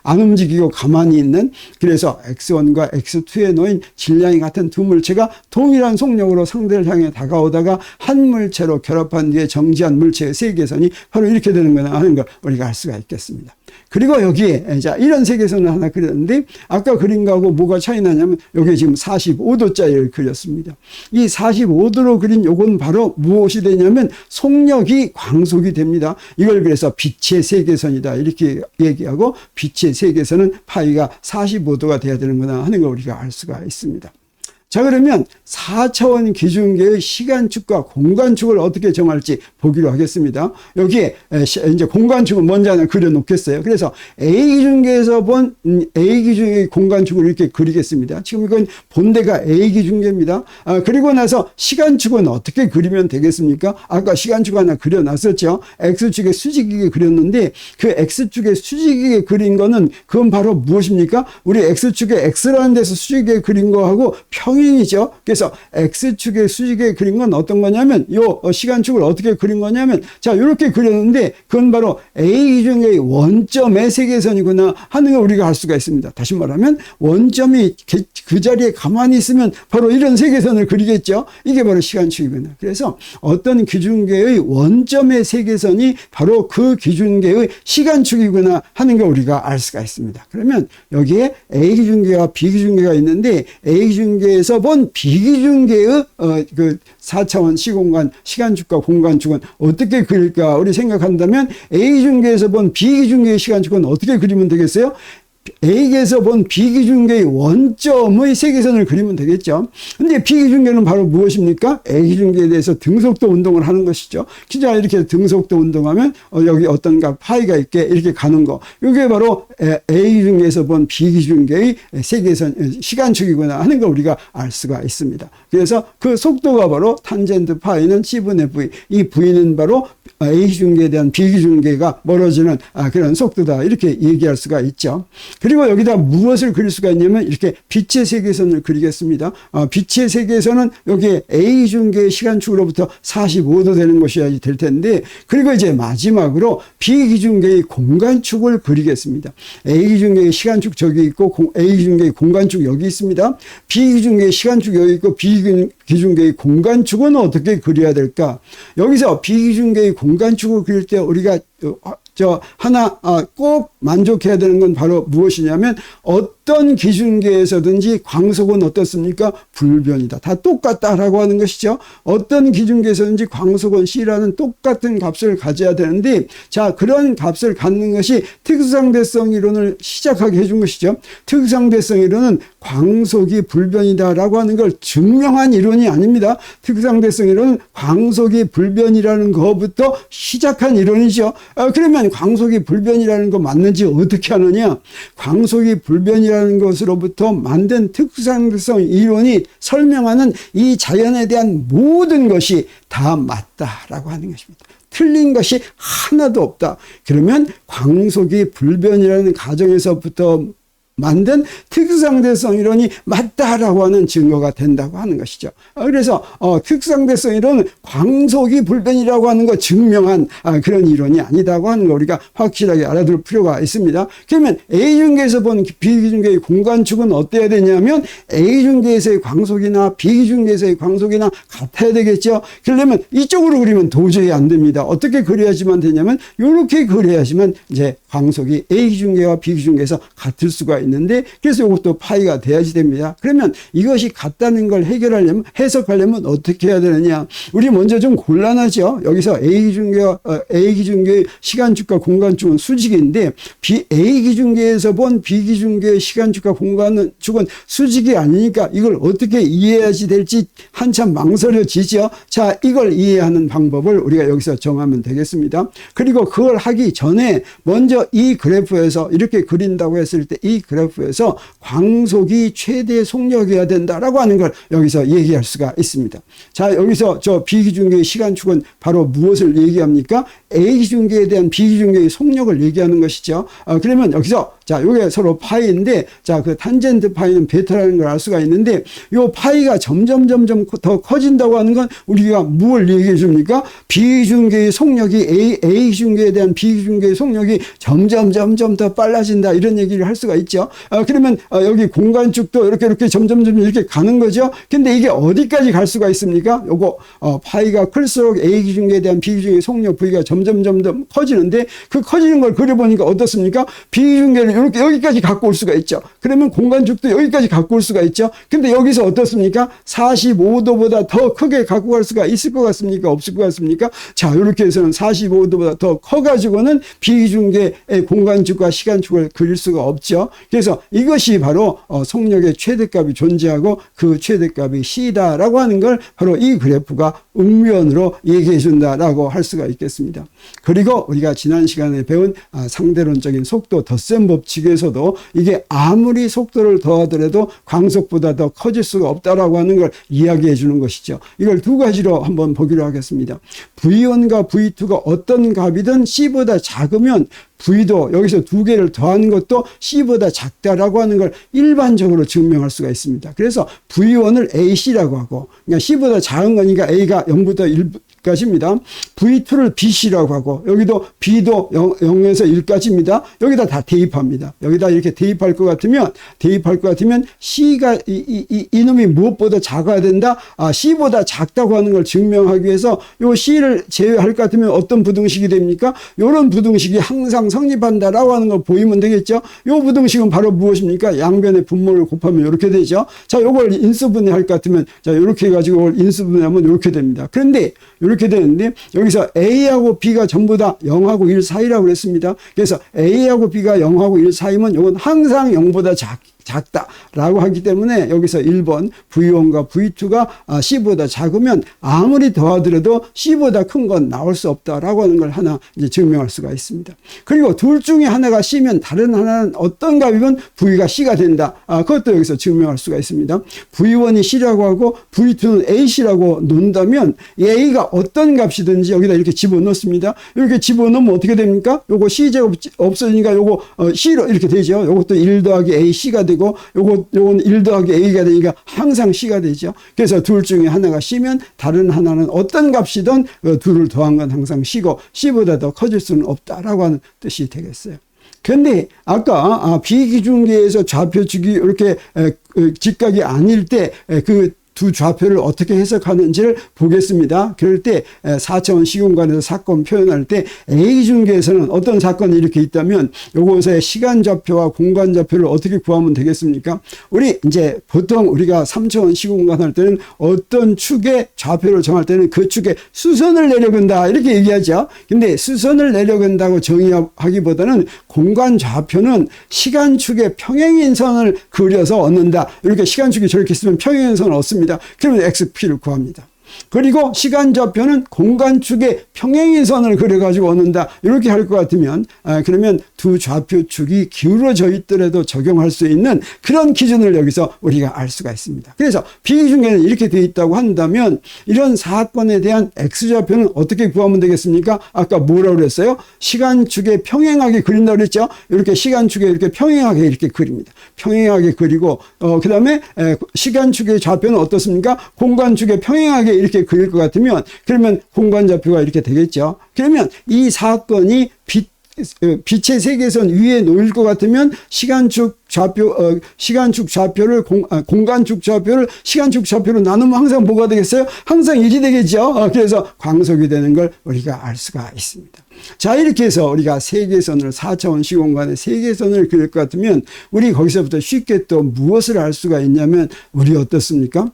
안 움직이고 가만히 있는, 그래서 X1과 X2에 놓인 질량이 같은 두 물체가 동일한 속력으로 상대를 향해 다가오다가 한 물체로 결합한 뒤에 정지한 물체의 세계선이 바로 이렇게 되는구나 하는 걸 우리가 알 수가 있겠습니다. 그리고 여기에 자 이런 세계선을 하나 그렸는데 아까 그린 거하고 뭐가 차이 나냐면 여기 지금 45도짜리를 그렸습니다. 이 45도로 그린 요건 바로 무엇이 되냐면 속력이 광속이 됩니다. 이걸 그래서 빛의 세계선이다 이렇게 얘기하고, 빛의 세계선은 파이가 45도가 돼야 되는구나 하는 걸 우리가 알 수가 있습니다. 자, 그러면 4차원 기준계의 시간축과 공간축을 어떻게 정할지 보기로 하겠습니다. 여기에 이제 공간축을 먼저 하나 그려 놓겠어요. 그래서 A 기준계에서 본 A 기준계의 공간축을 이렇게 그리겠습니다. 지금 이건 본대가 A 기준계입니다. 그리고 나서 시간축은 어떻게 그리면 되겠습니까? 아까 시간축 하나 그려 놨었죠. X축에 수직이게 그렸는데 그 X축에 수직이게 그린 거는 그건 바로 무엇입니까? 우리 X축에 X라는 데서 수직이게 그린 거하고 평행이죠. 그래서 X축의 수직에 그린 건 어떤 거냐면 요 시간축을 어떻게 그린 거냐면 자 이렇게 그렸는데 그건 바로 A 기준계의 원점의 세계선이구나 하는 걸 우리가 알 수가 있습니다. 다시 말하면 원점이 그 자리에 가만히 있으면 바로 이런 세계선을 그리겠죠. 이게 바로 시간축이구나. 그래서 어떤 기준계의 원점의 세계선이 바로 그 기준계의 시간축이구나 하는 걸 우리가 알 수가 있습니다. 그러면 여기에 A 기준계와 B 기준계가 있는데 A 기준계에서 본 비기준계의 그 4차원 시공간 시간축과 공간축은 어떻게 그릴까 우리 생각한다면 A 기준계에서 본 비기준계의 시간축은 어떻게 그리면 되겠어요? A에서 본 비기준계의 원점의 세계선을 그리면 되겠죠. 근데 비기준계는 바로 무엇입니까? A 기준계에 대해서 등속도 운동을 하는 것이죠. 진짜 이렇게 등속도 운동하면 여기 어떤가 파이가 있게 이렇게 가는 거. 이게 바로 A 기준계에서 본 비기준계의 세계선 시간축이구나 하는 걸 우리가 알 수가 있습니다. 그래서 그 속도가 바로 탄젠트 파이는 C분의 V. 이 V는 바로 A 기준계에 대한 비기준계가 멀어지는 그런 속도다. 이렇게 얘기할 수가 있죠. 그리고 여기다 무엇을 그릴 수가 있냐면 이렇게 빛의 세계선을 그리겠습니다. 빛의 세계선은 여기 A 기준계의 시간축으로부터 45도 되는 것이어야 될 텐데, 그리고 이제 마지막으로 B 기준계의 공간축을 그리겠습니다. A 기준계의 시간축 저기 있고 A 기준계의 공간축 여기 있습니다. B 기준계의 시간축 여기 있고 B 기준계의 공간축은 어떻게 그려야 될까? 여기서 B 기준계의 공간축을 그릴 때 우리가 하나 꼭 만족해야 되는 건 바로 무엇이냐면 어떤 기준계에서든지 광속은 어떻습니까? 불변이다. 다 똑같다라고 하는 것이죠. 어떤 기준계에서든지 광속은 C라는 똑같은 값을 가져야 되는데, 자 그런 값을 갖는 것이 특수상대성 이론을 시작하게 해준 것이죠. 특수상대성 이론은 광속이 불변이다라고 하는 걸 증명한 이론이 아닙니다. 특수상대성 이론은 광속이 불변이라는 것부터 시작한 이론이죠. 그러면 광속이 불변이라는 거 맞는지 어떻게 하느냐? 광속이 불변이라는 것으로부터 만든 특수상대성 이론이 설명하는 이 자연에 대한 모든 것이 다 맞다라고 하는 것입니다. 틀린 것이 하나도 없다. 그러면 광속이 불변이라는 가정에서부터 만든 특수상대성 이론이 맞다라고 하는 증거가 된다고 하는 것이죠. 그래서 특수상대성 이론은 광속이 불변이라고 하는 거 증명한 그런 이론이 아니다고 하는 거 우리가 확실하게 알아둘 필요가 있습니다. 그러면 A 기준계에서 본 B 기준계의 공간축은 어때야 되냐면 A 기준계에서의 광속이나 B 기준계에서의 광속이나 같아야 되겠죠. 그러려면 이쪽으로 그리면 도저히 안 됩니다. 어떻게 그려야지만 되냐면 이렇게 그려야지만 이제 광속이 A 기준계와 B 기준계에서 같을 수가 있는데, 그래서 이것도 파이가 돼야지 됩니다. 그러면 이것이 같다는 걸 해결하려면, 해석하려면 어떻게 해야 되느냐? 우리 먼저 좀 곤란하죠. 여기서 A 기준계의 시간축과 공간축은 수직인데 A 기준계에서 본 B 기준계의 시간축과 공간축은 수직이 아니니까 이걸 어떻게 이해해야지 될지 한참 망설여지죠. 자, 이걸 이해하는 방법을 우리가 여기서 정하면 되겠습니다. 그리고 그걸 하기 전에 먼저 이 그래프에서 이렇게 그린다고 했을 때 이 그래프에서 광속이 최대 속력이어야 된다라고 하는 걸 여기서 얘기할 수가 있습니다. 자, 여기서 저 비기중계의 시간축은 바로 무엇을 얘기합니까? A기중계에 대한 비기중계의 속력을 얘기하는 것이죠. 그러면 여기서 자, 요게 서로 파이인데, 자, 그 탄젠트 파이는 베타라는 걸 알 수가 있는데, 요 파이가 점점 더 커진다고 하는 건 우리가 뭘 얘기해 줍니까? 비중계의 속력이 A중계에 대한 비중계의 속력이 점점 더 빨라진다. 이런 얘기를 할 수가 있죠. 그러면 여기 공간축도 이렇게 점점 이렇게 가는 거죠. 근데 이게 어디까지 갈 수가 있습니까? 요거, 파이가 클수록 A중계에 대한 비중계의 속력 V가 점점 더 커지는데, 그 커지는 걸 그려보니까 어떻습니까? 비중계를 이렇게 여기까지 갖고 올 수가 있죠. 그러면 공간축도 여기까지 갖고 올 수가 있죠. 근데 여기서 어떻습니까? 45도보다 더 크게 갖고 갈 수가 있을 것 같습니까? 없을 것 같습니까? 자, 이렇게 해서는 45도보다 더 커가지고는 비중계의 공간축과 시간축을 그릴 수가 없죠. 그래서 이것이 바로 속력의 최대값이 존재하고 그 최대값이 C다라고 하는 걸 바로 이 그래프가 음면으로 얘기해 준다라고 할 수가 있겠습니다. 그리고 우리가 지난 시간에 배운 상대론적인 속도 덧셈 법칙에서도 이게 아무리 속도를 더하더라도 광속보다 더 커질 수가 없다라고 하는 걸 이야기해 주는 것이죠. 이걸 두 가지로 한번 보기로 하겠습니다. V1과 V2가 어떤 값이든 C보다 작으면 V도 여기서 두 개를 더하는 것도 C보다 작다라고 하는 걸 일반적으로 증명할 수가 있습니다. 그래서 V1을 AC라고 하고, 그러니까 C보다 작은 거니까 A가 0부터 1까지입니다. V2를 BC라고 하고, 여기도 B도 0에서 1까지입니다. 여기다 다 대입합니다. 여기다 이렇게 대입할 것 같으면 C가 이놈이 무엇보다 작아야 된다? C보다 작다고 하는 걸 증명하기 위해서 요 C를 제외할 것 같으면 어떤 부등식이 됩니까? 요런 부등식이 항상 성립한다라고 하는 걸 보이면 되겠죠. 요 부등식은 바로 무엇입니까? 양변의 분모를 곱하면 이렇게 되죠. 자, 요걸 인수분해할 것 같으면 자, 이렇게 해가지고 이걸 인수분해하면 이렇게 됩니다. 그런데 이렇게 되는데 여기서 A하고 B가 전부 다 0하고 1 사이라고 그랬습니다. 그래서 A하고 B가 0하고 1 사이면 이건 항상 0보다 작다라고 하기 때문에 여기서 1번 V1과 V2가 C보다 작으면 아무리 더하더라도 C보다 큰 건 나올 수 없다라고 하는 걸 하나 이제 증명할 수가 있습니다. 그리고 둘 중에 하나가 C면 다른 하나는 어떤 값이면 V가 C가 된다. 그것도 여기서 증명할 수가 있습니다. V1이 C라고 하고 V2는 AC라고 놓는다면 A가 어떤 값이든지 여기다 이렇게 집어넣습니다. 이렇게 집어넣으면 어떻게 됩니까? 요거 C제곱 없어지니까 요거 C로 이렇게 되죠. 요것도 1 더하기 AC가 되고 요건 1 더하기 A가 되니까 항상 C가 되죠. 그래서 둘 중에 하나가 C면 다른 하나는 어떤 값이든 둘을 더한 건 항상 C고 C보다 더 커질 수는 없다라고 하는 뜻이 되겠어요. 그런데 아까 비기중계에서 좌표축이 이렇게 직각이 아닐 때 두 좌표를 어떻게 해석하는지를 보겠습니다. 그럴 때 4차원 시공간에서 사건 표현할 때 A중계에서는 어떤 사건이 이렇게 있다면 요것의 시간 좌표와 공간 좌표를 어떻게 구하면 되겠습니까? 우리 이제 보통 우리가 3차원 시공간 할 때는 어떤 축의 좌표를 정할 때는 그 축에 수선을 내려간다 이렇게 얘기하죠. 근데 수선을 내려간다고 정의하기보다는 공간 좌표는 시간축의 평행인선을 그려서 얻는다. 이렇게 시간축이 저렇게 쓰면 평행인선을 얻습니다. 그러면 XP를 구합니다. 그리고 시간 좌표는 공간축의 평행인선을 그려가지고 얻는다. 이렇게 할 것 같으면 그러면 두 좌표축이 기울어져 있더라도 적용할 수 있는 그런 기준을 여기서 우리가 알 수가 있습니다. 그래서 비기중계는 이렇게 되어 있다고 한다면 이런 사건에 대한 X좌표는 어떻게 구하면 되겠습니까? 아까 뭐라고 그랬어요? 시간축에 평행하게 그린다고 그랬죠? 이렇게 시간축에 이렇게 평행하게 이렇게 그립니다. 평행하게 그리고 그 다음에 시간축의 좌표는 어떻습니까? 공간축에 평행하게 이렇게 그릴 것 같으면 그러면 공간 좌표가 이렇게 되겠죠. 그러면 이 사건이 빛의 세계선 위에 놓일 것 같으면 시간축 좌표를 공간축 좌표를 시간축 좌표로 나누면 항상 뭐가 되겠어요? 항상 1이 되겠죠. 그래서 광속이 되는 걸 우리가 알 수가 있습니다. 자, 이렇게 해서 우리가 세계선을 4차원 시공간의 세계선을 그릴 것 같으면 우리 거기서부터 쉽게 또 무엇을 알 수가 있냐면 우리 어떻습니까?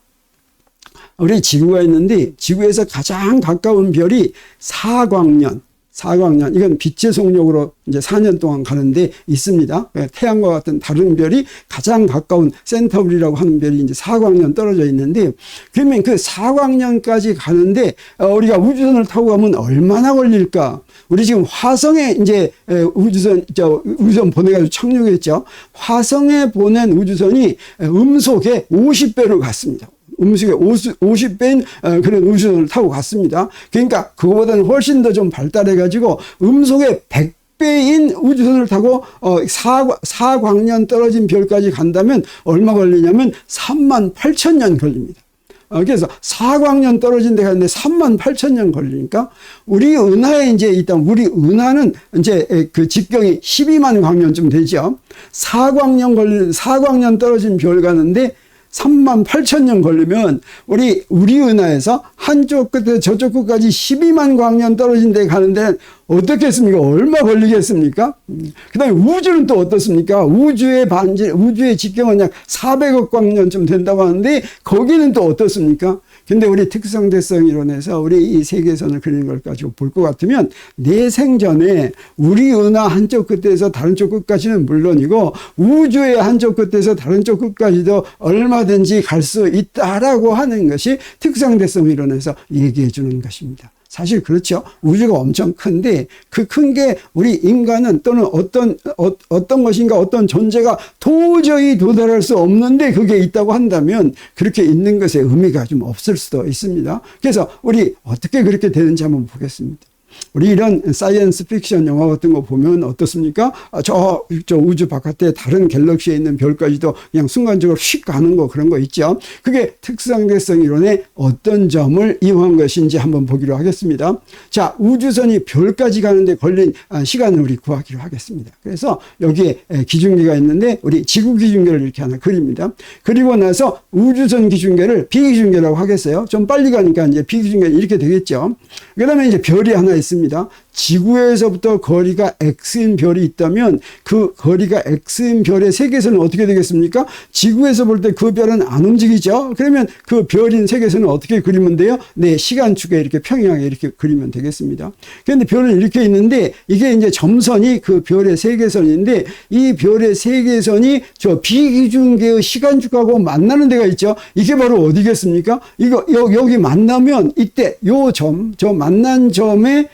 우리 지구가 있는데 지구에서 가장 가까운 별이 사광년, 사광년, 이건 빛의 속력으로 이제 4년 동안 가는데 있습니다. 태양과 같은 다른 별이 가장 가까운 센타우리라고 하는 별이 이제 사광년 떨어져 있는데, 그러면 그 사광년까지 가는데 우리가 우주선을 타고 가면 얼마나 걸릴까? 우리 지금 화성에 이제 우주선 보내가지고 착륙했죠. 화성에 보낸 우주선이 음속에 50배로 갔습니다. 음속에 50배인 그런 우주선을 타고 갔습니다. 그러니까 그거보다는 훨씬 더 좀 발달해가지고 음속에 100배인 우주선을 타고 사광년 떨어진 별까지 간다면 얼마 걸리냐면 38,000년 걸립니다. 그래서 사광년 떨어진 데 가는데 38,000년 걸리니까 우리 은하에 이제 일단 우리 은하는 이제 그 직경이 12만 광년쯤 되죠. 사광년 떨어진 별 가는데 38,000년 걸리면 우리 은하에서 한쪽 끝에 저쪽 끝까지 12만 광년 떨어진 데 가는데 어떻겠습니까? 얼마 걸리겠습니까? 그 다음에 우주는 또 어떻습니까? 우주의 직경은 약 400억 광년쯤 된다고 하는데 거기는 또 어떻습니까? 근데 우리 특성대성 이론에서 우리 이 세계선을 그리는 걸 가지고 볼 것 같으면 내 생전에 우리 은하 한쪽 끝에서 다른 쪽 끝까지는 물론이고 우주의 한쪽 끝에서 다른 쪽 끝까지도 얼마든지 갈 수 있다라고 하는 것이 특성대성 이론에서 얘기해 주는 것입니다. 사실 그렇죠. 우주가 엄청 큰데 그 큰 게 우리 인간은 또는 어떤 것인가 어떤 존재가 도저히 도달할 수 없는데 그게 있다고 한다면 그렇게 있는 것에 의미가 좀 없을 수도 있습니다. 그래서 우리 어떻게 그렇게 되는지 한번 보겠습니다. 우리 이런 사이언스 픽션 영화 같은 거 보면 어떻습니까? 저 우주 바깥에 다른 갤럭시에 있는 별까지도 그냥 순간적으로 휙 가는 거 그런 거 있죠. 그게 특성대성 이론의 어떤 점을 이용한 것인지 한번 보기로 하겠습니다. 자, 우주선이 별까지 가는데 걸린 시간을 우리 구하기로 하겠습니다. 그래서 여기에 기준계가 있는데 우리 지구 기준계를 이렇게 하나 그립니다. 그리고 나서 우주선 기준계를 비기준계라고 하겠어요. 좀 빨리 가니까 이제 비기준계는 이렇게 되겠죠. 그 다음에 이제 별이 하나 있습니다. 지구에서부터 거리가 X인 별이 있다면 그 거리가 X인 별의 세계선은 어떻게 되겠습니까? 지구에서 볼 때 그 별은 안 움직이죠. 그러면 그 별인 세계선은 어떻게 그리면 돼요? 네, 시간축에 이렇게 평행하게 이렇게 그리면 되겠습니다. 그런데 별은 이렇게 있는데 이게 이제 점선이 그 별의 세계선인데 이 별의 세계선이 저 비기준계의 시간축하고 만나는 데가 있죠. 이게 바로 어디겠습니까? 이거 여기 만나면 이때 저 만난 점의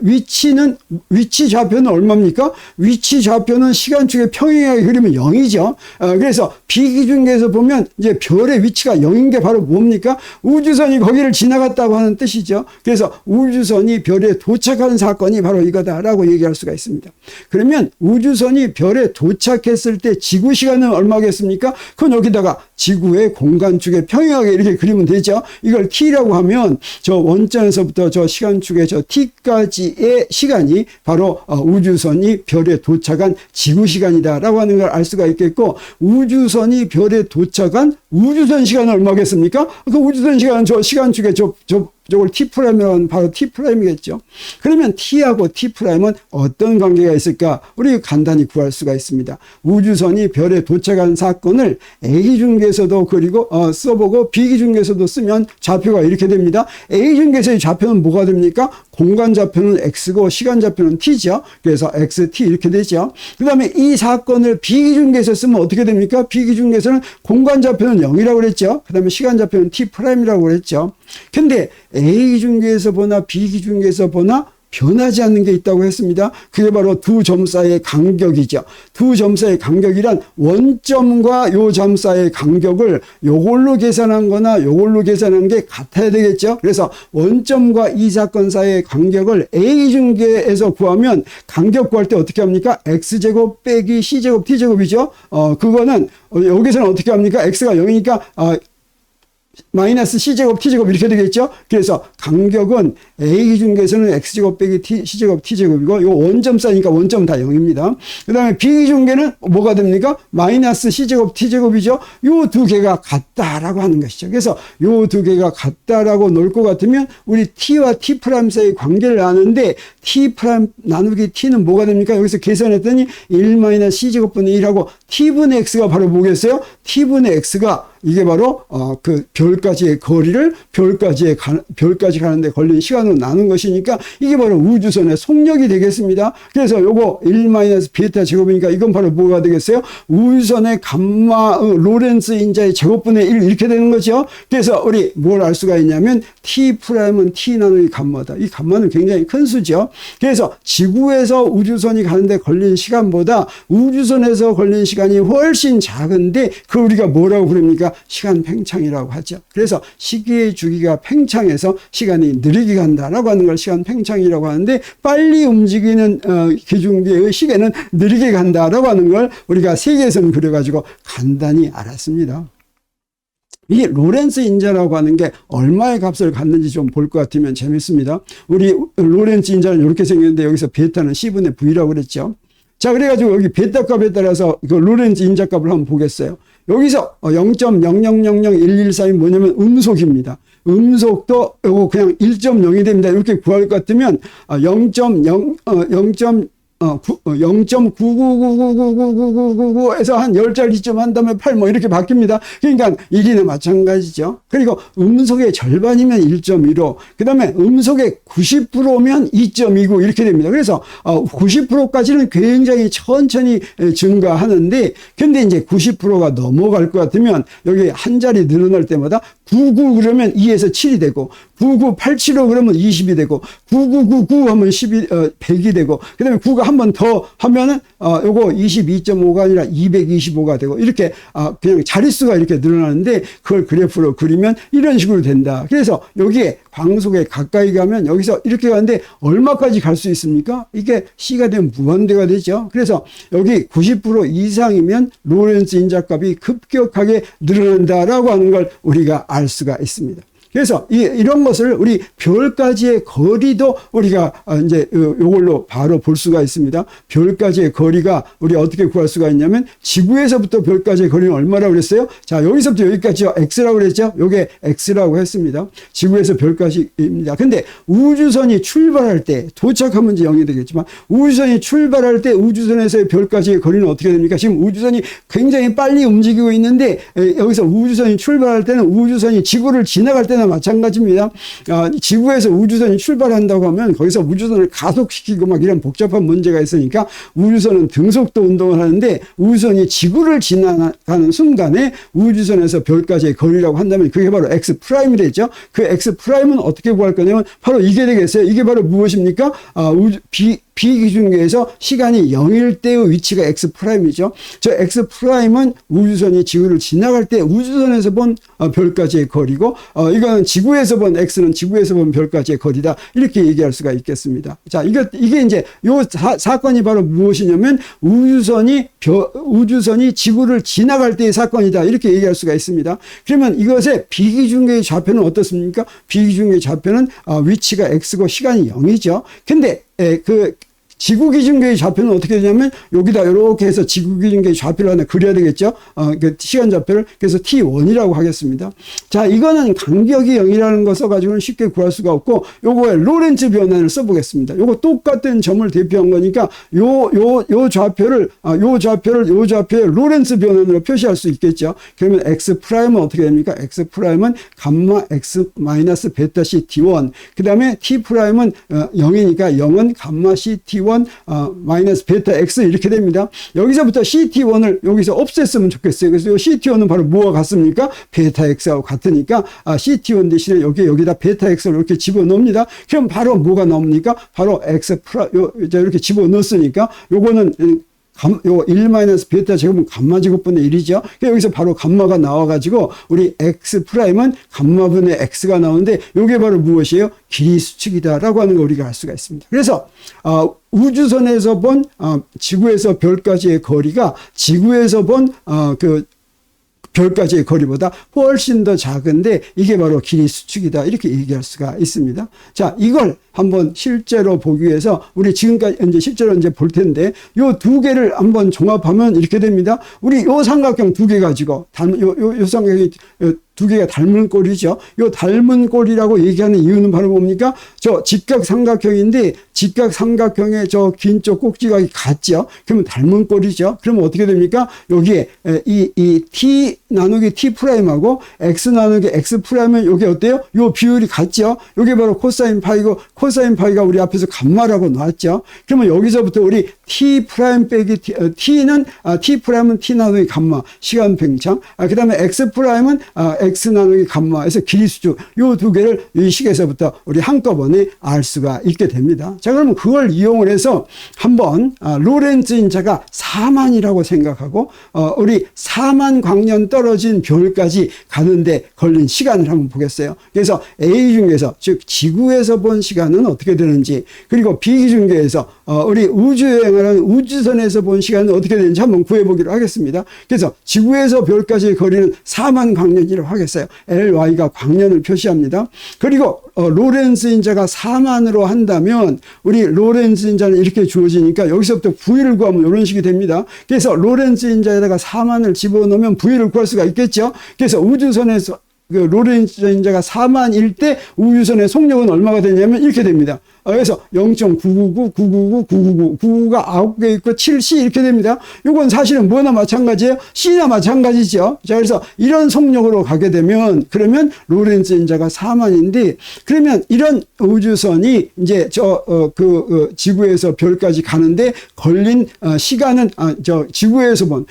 위치 좌표는 얼마입니까? 위치 좌표는 시간축에 평행하게 그리면 0이죠. 그래서 비기준계에서 보면 이제 별의 위치가 0인 게 바로 뭡니까? 우주선이 거기를 지나갔다고 하는 뜻이죠. 그래서 우주선이 별에 도착하는 사건이 바로 이거다라고 얘기할 수가 있습니다. 그러면 우주선이 별에 도착했을 때 지구 시간은 얼마겠습니까? 그건 여기다가 지구의 공간축에 평행하게 이렇게 그리면 되죠. 이걸 t라고 하면 저 원점에서부터 저 시간축에 저 t까지의 시간이 바로 우주선이 별에 도착한 지구 시간이다라고 하는 걸 알 수가 있겠고, 우주선이 별에 도착한 우주선 시간은 얼마겠습니까? 그 우주선 시간은 저 시간축에 저걸 T'라면 바로 T'이겠죠. 그러면 T하고 T'은 어떤 관계가 있을까? 우리 간단히 구할 수가 있습니다. 우주선이 별에 도착한 사건을 A기준계에서도 그리고 써보고 B기준계에서도 쓰면 좌표가 이렇게 됩니다. A기준계에서의 좌표는 뭐가 됩니까? 공간 좌표는 X고 시간 좌표는 T죠. 그래서 X, T 이렇게 되죠. 그 다음에 이 사건을 B기준계에서 쓰면 어떻게 됩니까? B기준계에서는 공간 좌표는 0이라고 그랬죠. 그 다음에 시간 좌표는 T'이라고 그랬죠. 근데 A기준계에서 보나 B기준계에서 보나 변하지 않는 게 있다고 했습니다. 그게 바로 두 점 사이의 간격이죠. 두 점 사이의 간격이란 원점과 요 점 사이의 간격을 요걸로 계산한 거나 요걸로 계산한 게 같아야 되겠죠. 그래서 원점과 이 사건 사이의 간격을 A기준계에서 구하면 간격 구할 때 어떻게 합니까? X제곱 빼기 C제곱 T제곱이죠. 그거는 여기서는 어떻게 합니까? X가 0이니까 마이너스 C제곱 T제곱 이렇게 되겠죠. 그래서 간격은 A기준계에서는 X제곱 빼기 C제곱 T제곱이고 요 원점 사이니까 원점은 다 0입니다. 그 다음에 B기준계는 뭐가 됩니까? 마이너스 C제곱 T제곱이죠. 요 두 개가 같다라고 하는 것이죠. 그래서 요 두 개가 같다라고 놓을 것 같으면 우리 T와 T' 사이의 관계를 아는데 T' 나누기 T는 뭐가 됩니까? 여기서 계산했더니 1 마이너스 C제곱분의 1하고 t분의 x가 바로 뭐겠어요? t분의 x가 이게 바로 그 별까지의 거리를 별까지 가는데 걸린 시간으로 나눈 것이니까 이게 바로 우주선의 속력이 되겠습니다. 그래서 요거 1-베타 제곱이니까 이건 바로 뭐가 되겠어요? 우주선의 감마 로렌츠 인자의 제곱분의 1 이렇게 되는 거죠. 그래서 우리 뭘 알 수가 있냐면 T'은 T 나누기 감마다. 이 감마는 굉장히 큰 수죠. 그래서 지구에서 우주선이 가는데 걸린 시간보다 우주선에서 걸린 시간이 훨씬 작은데 그 우리가 뭐라고 부릅니까? 시간 팽창이라고 하죠. 그래서 시계의 주기가 팽창해서 시간이 느리게 간다라고 하는 걸 시간 팽창이라고 하는데 빨리 움직이는 기준계의 시계는 느리게 간다라고 하는 걸 우리가 세계에서는 그려가지고 간단히 알았습니다. 이 로렌츠 인자라고 하는 게 얼마의 값을 갖는지 좀 볼 것 같으면 재밌습니다. 우리 로렌츠 인자는 이렇게 생겼는데 여기서 베타는 C분의 V라고 그랬죠. 자, 그래가지고 여기 베타 값에 따라서 그 로렌츠 인자 값을 한번 보겠어요. 여기서 0.0000114이 뭐냐면 음속입니다. 음속도 요거 그냥 1.0이 됩니다. 이렇게 구할 것 같으면 0.999999999에서 한 10자리쯤 한 다음에 8 뭐 이렇게 바뀝니다. 그러니까 1이나 마찬가지죠. 그리고 음속의 절반이면 1.15, 그 다음에 음속의 90%면 2.29 이렇게 됩니다. 그래서 90%까지는 굉장히 천천히 증가하는데, 근데 이제 90%가 넘어갈 것 같으면 여기 한 자리 늘어날 때마다 99 그러면 2에서 7이 되고, 99875 그러면 20이 되고, 9999 하면 100이 되고, 그 다음에 9가 한 번 더 하면은 요거 22.5가 아니라 225가 되고, 이렇게 그냥 자릿수가 이렇게 늘어나는데 그걸 그래프로 그리면 이런 식으로 된다. 그래서 여기에 광속에 가까이 가면 여기서 이렇게 가는데 얼마까지 갈 수 있습니까? 이게 C가 되면 무한대가 되죠. 그래서 여기 90% 이상이면 로렌츠 인자값이 급격하게 늘어난다라고 하는 걸 우리가 알 수가 있습니다. 그래서 이런 것을 우리 별까지의 거리도 우리가 이제 요걸로 바로 볼 수가 있습니다. 별까지의 거리가 우리 어떻게 구할 수가 있냐면 지구에서부터 별까지의 거리는 얼마라고 그랬어요? 자, 여기서부터 여기까지요. X라고 그랬죠? 요게 X라고 했습니다. 지구에서 별까지입니다. 근데 우주선이 출발할 때, 도착하면 이제 0이 되겠지만 우주선이 출발할 때 우주선에서의 별까지의 거리는 어떻게 됩니까? 지금 우주선이 굉장히 빨리 움직이고 있는데 여기서 우주선이 출발할 때는 우주선이 지구를 지나갈 때는 마찬가지입니다. 지구에서 우주선이 출발한다고 하면 거기서 우주선을 가속시키고 막 이런 복잡한 문제가 있으니까 우주선은 등속도 운동을 하는데 우주선이 지구를 지나가는 순간에 우주선에서 별까지의 거리라고 한다면 그게 바로 X'이 되죠. 그 X'은 어떻게 구할 거냐면 바로 이게 되겠어요. 이게 바로 무엇입니까? 비기준계에서 시간이 0일 때의 위치가 X'이죠. 저 X'은 우주선이 지구를 지나갈 때 우주선에서 본 별까지의 거리고, 이거는 지구에서 본 X는 지구에서 본 별까지의 거리다. 이렇게 얘기할 수가 있겠습니다. 자, 이게 이제 요 사건이 바로 무엇이냐면 우주선이 지구를 지나갈 때의 사건이다. 이렇게 얘기할 수가 있습니다. 그러면 이것의 비기준계의 좌표는 어떻습니까? 비기준계의 좌표는 위치가 X고 시간이 0이죠. 근데 지구 기준계의 좌표는 어떻게 되냐면 여기다 이렇게 해서 지구 기준계의 좌표를 하나 그려야 되겠죠. 그 시간 좌표를. 그래서 T1이라고 하겠습니다. 자, 이거는 간격이 0이라는 거 써가지고는 쉽게 구할 수가 없고 요거에 로렌츠 변환을 써보겠습니다. 요거 똑같은 점을 대표한 거니까 요 좌표를 요 좌표에 로렌츠 변환으로 표시할 수 있겠죠. 그러면 X'은 어떻게 됩니까? X'은 감마 X 마이너스 베타 C T1. 그 다음에 T'은 0이니까 0은 감마 C T1 마이너스 베타 X 이렇게 됩니다. 여기서부터 CT1을 여기서 없앴으면 좋겠어요. 그래서 이 CT1은 바로 뭐와 같습니까? 베타 X하고 같으니까 CT1 대신에 여기다 베타 X를 이렇게 집어넣습니다. 그럼 바로 뭐가 나옵니까? 바로 X 이렇게 집어넣었으니까 요거는 요 1-베타 제곱은 감마 제곱분의 1이죠. 여기서 바로 감마가 나와가지고 우리 X'은 감마분의 X가 나오는데 요게 바로 무엇이에요? 길이 수축이다라고 하는 걸 우리가 알 수가 있습니다. 그래서 우주선에서 본 지구에서 별까지의 거리가 지구에서 본 별까지의 거리보다 훨씬 더 작은데 이게 바로 길이 수축이다. 이렇게 얘기할 수가 있습니다. 자, 이걸 한번 실제로 보기 위해서 우리 지금까지 이제 실제로 이제 볼 텐데 요 두 개를 한번 종합하면 이렇게 됩니다. 우리 요 삼각형 두 개 가지고 요 삼각형이 두 개가 닮은 꼴이죠. 요 닮은 꼴이라고 얘기하는 이유는 바로 뭡니까? 저 직각삼각형인데 직각삼각형의 저 긴 쪽 꼭지가 같죠. 그러면 닮은 꼴이죠. 그러면 어떻게 됩니까? 여기에 이 t 나누기 t 프라임하고 x 나누기 x 프라임은 요게 어때요? 요 비율이 같죠. 요게 바로 코사인 파이고 코사인 파이가 우리 앞에서 감마라고 나왔죠. 그러면 여기서부터 우리 t 프라임 빼기 t 프라임은 t 나누기 감마 시간 팽창. 그다음에 x 프라임은 x 나누기 감마에서 길이 수축. 요 두 개를 이 식에서부터 우리 한꺼번에 알 수가 있게 됩니다. 자, 그러면 그걸 이용을 해서 한번 로렌츠 인자가 4만이라고 생각하고 우리 4만 광년 떨어진 별까지 가는데 걸린 시간을 한번 보겠어요. 그래서 A 중에서 즉 지구에서 본 시간은 어떻게 되는지, 그리고 B 중에서 우리 우주여행하는 우주선에서 본 시간은 어떻게 되는지 한번 구해보기로 하겠습니다. 그래서 지구에서 별까지 거리는 4만 광년이라고 하겠어요. LY가 광년을 표시합니다. 그리고 로렌츠 인자가 4만으로 한다면 우리 로렌츠 인자는 이렇게 주어지니까 여기서부터 V를 구하면 이런 식이 됩니다. 그래서 로렌츠 인자에다가 4만을 집어넣으면 V를 구할 수가 있겠죠. 그래서 우주선에서 그 로렌츠 인자가 4만일 때 우주선의 속력은 얼마가 되냐면 이렇게 됩니다. 그래서 0.999, 999, 999, 999가 9개 있고 7C 이렇게 됩니다. 이건 사실은 뭐나 마찬가지예요? C나 마찬가지죠. 자, 그래서 이런 속력으로 가게 되면 그러면 로렌츠 인자가 4만인데, 그러면 이런 우주선이 이제 지구에서 별까지 가는데 걸린 시간은 지구에서 본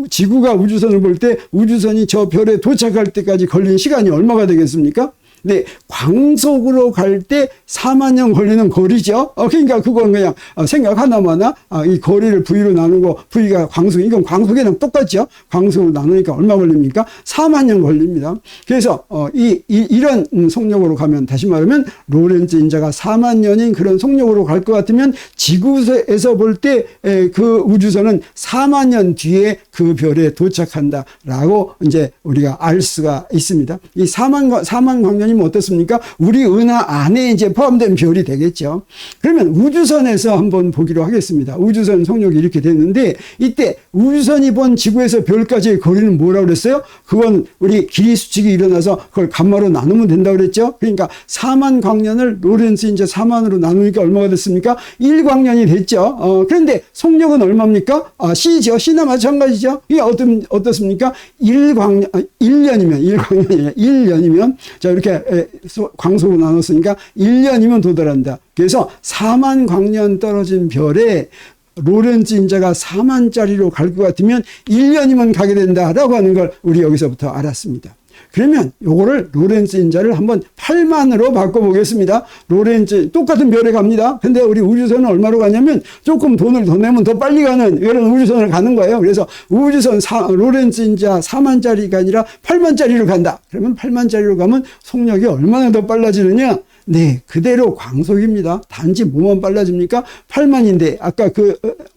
지구가 우주선을 볼 때 우주선이 저 별에 도착할 때까지 걸린 시간이 얼마가 되겠습니까? 네, 광속으로 갈 때 4만 년 걸리는 거리죠. 그러니까 그건 그냥 생각 하나마나 이 거리를 V로 나누고 V가 광속, 이건 광속이랑 똑같죠. 광속으로 나누니까 얼마 걸립니까? 4만 년 걸립니다. 그래서 이런 속력으로 가면, 다시 말하면 로렌츠 인자가 4만 년인 그런 속력으로 갈 것 같으면 지구에서 볼 때 그 우주선은 4만 년 뒤에 그 별에 도착한다라고 이제 우리가 알 수가 있습니다. 이 4만 광년 어떻습니까? 우리 은하 안에 이제 포함된 별이 되겠죠. 그러면 우주선에서 한번 보기로 하겠습니다. 우주선 속력이 이렇게 됐는데, 이때 우주선이 본 지구에서 별까지의 거리는 뭐라고 그랬어요? 그건 우리 길이 수칙이 일어나서 그걸 감마로 나누면 된다고 그랬죠. 그러니까 4만 광년을 로렌츠 인자 4만으로 나누니까 얼마가 됐습니까? 1광년이 됐죠. 그런데 속력은 얼마입니까? C죠. C나 마찬가지죠. 이게 어떻습니까? 1년이면 자, 이렇게 광속으로 나눴으니까 1년이면 도달한다. 그래서 4만 광년 떨어진 별에 로렌츠 인자가 4만짜리로 갈 것 같으면 1년이면 가게 된다라고 하는 걸 우리 여기서부터 알았습니다. 그러면 요거를 로렌츠 인자를 한번 8만으로 바꿔보겠습니다. 로렌츠 똑같은 별에 갑니다. 근데 우리 우주선은 얼마로 가냐면 조금 돈을 더 내면 더 빨리 가는 이런 우주선을 가는 거예요. 그래서 우주선 로렌츠 인자 4만짜리가 아니라 8만짜리로 간다. 그러면 8만짜리로 가면 속력이 얼마나 더 빨라지느냐? 네, 그대로 광속입니다. 단지 뭐만 빨라집니까? 8만인데 아까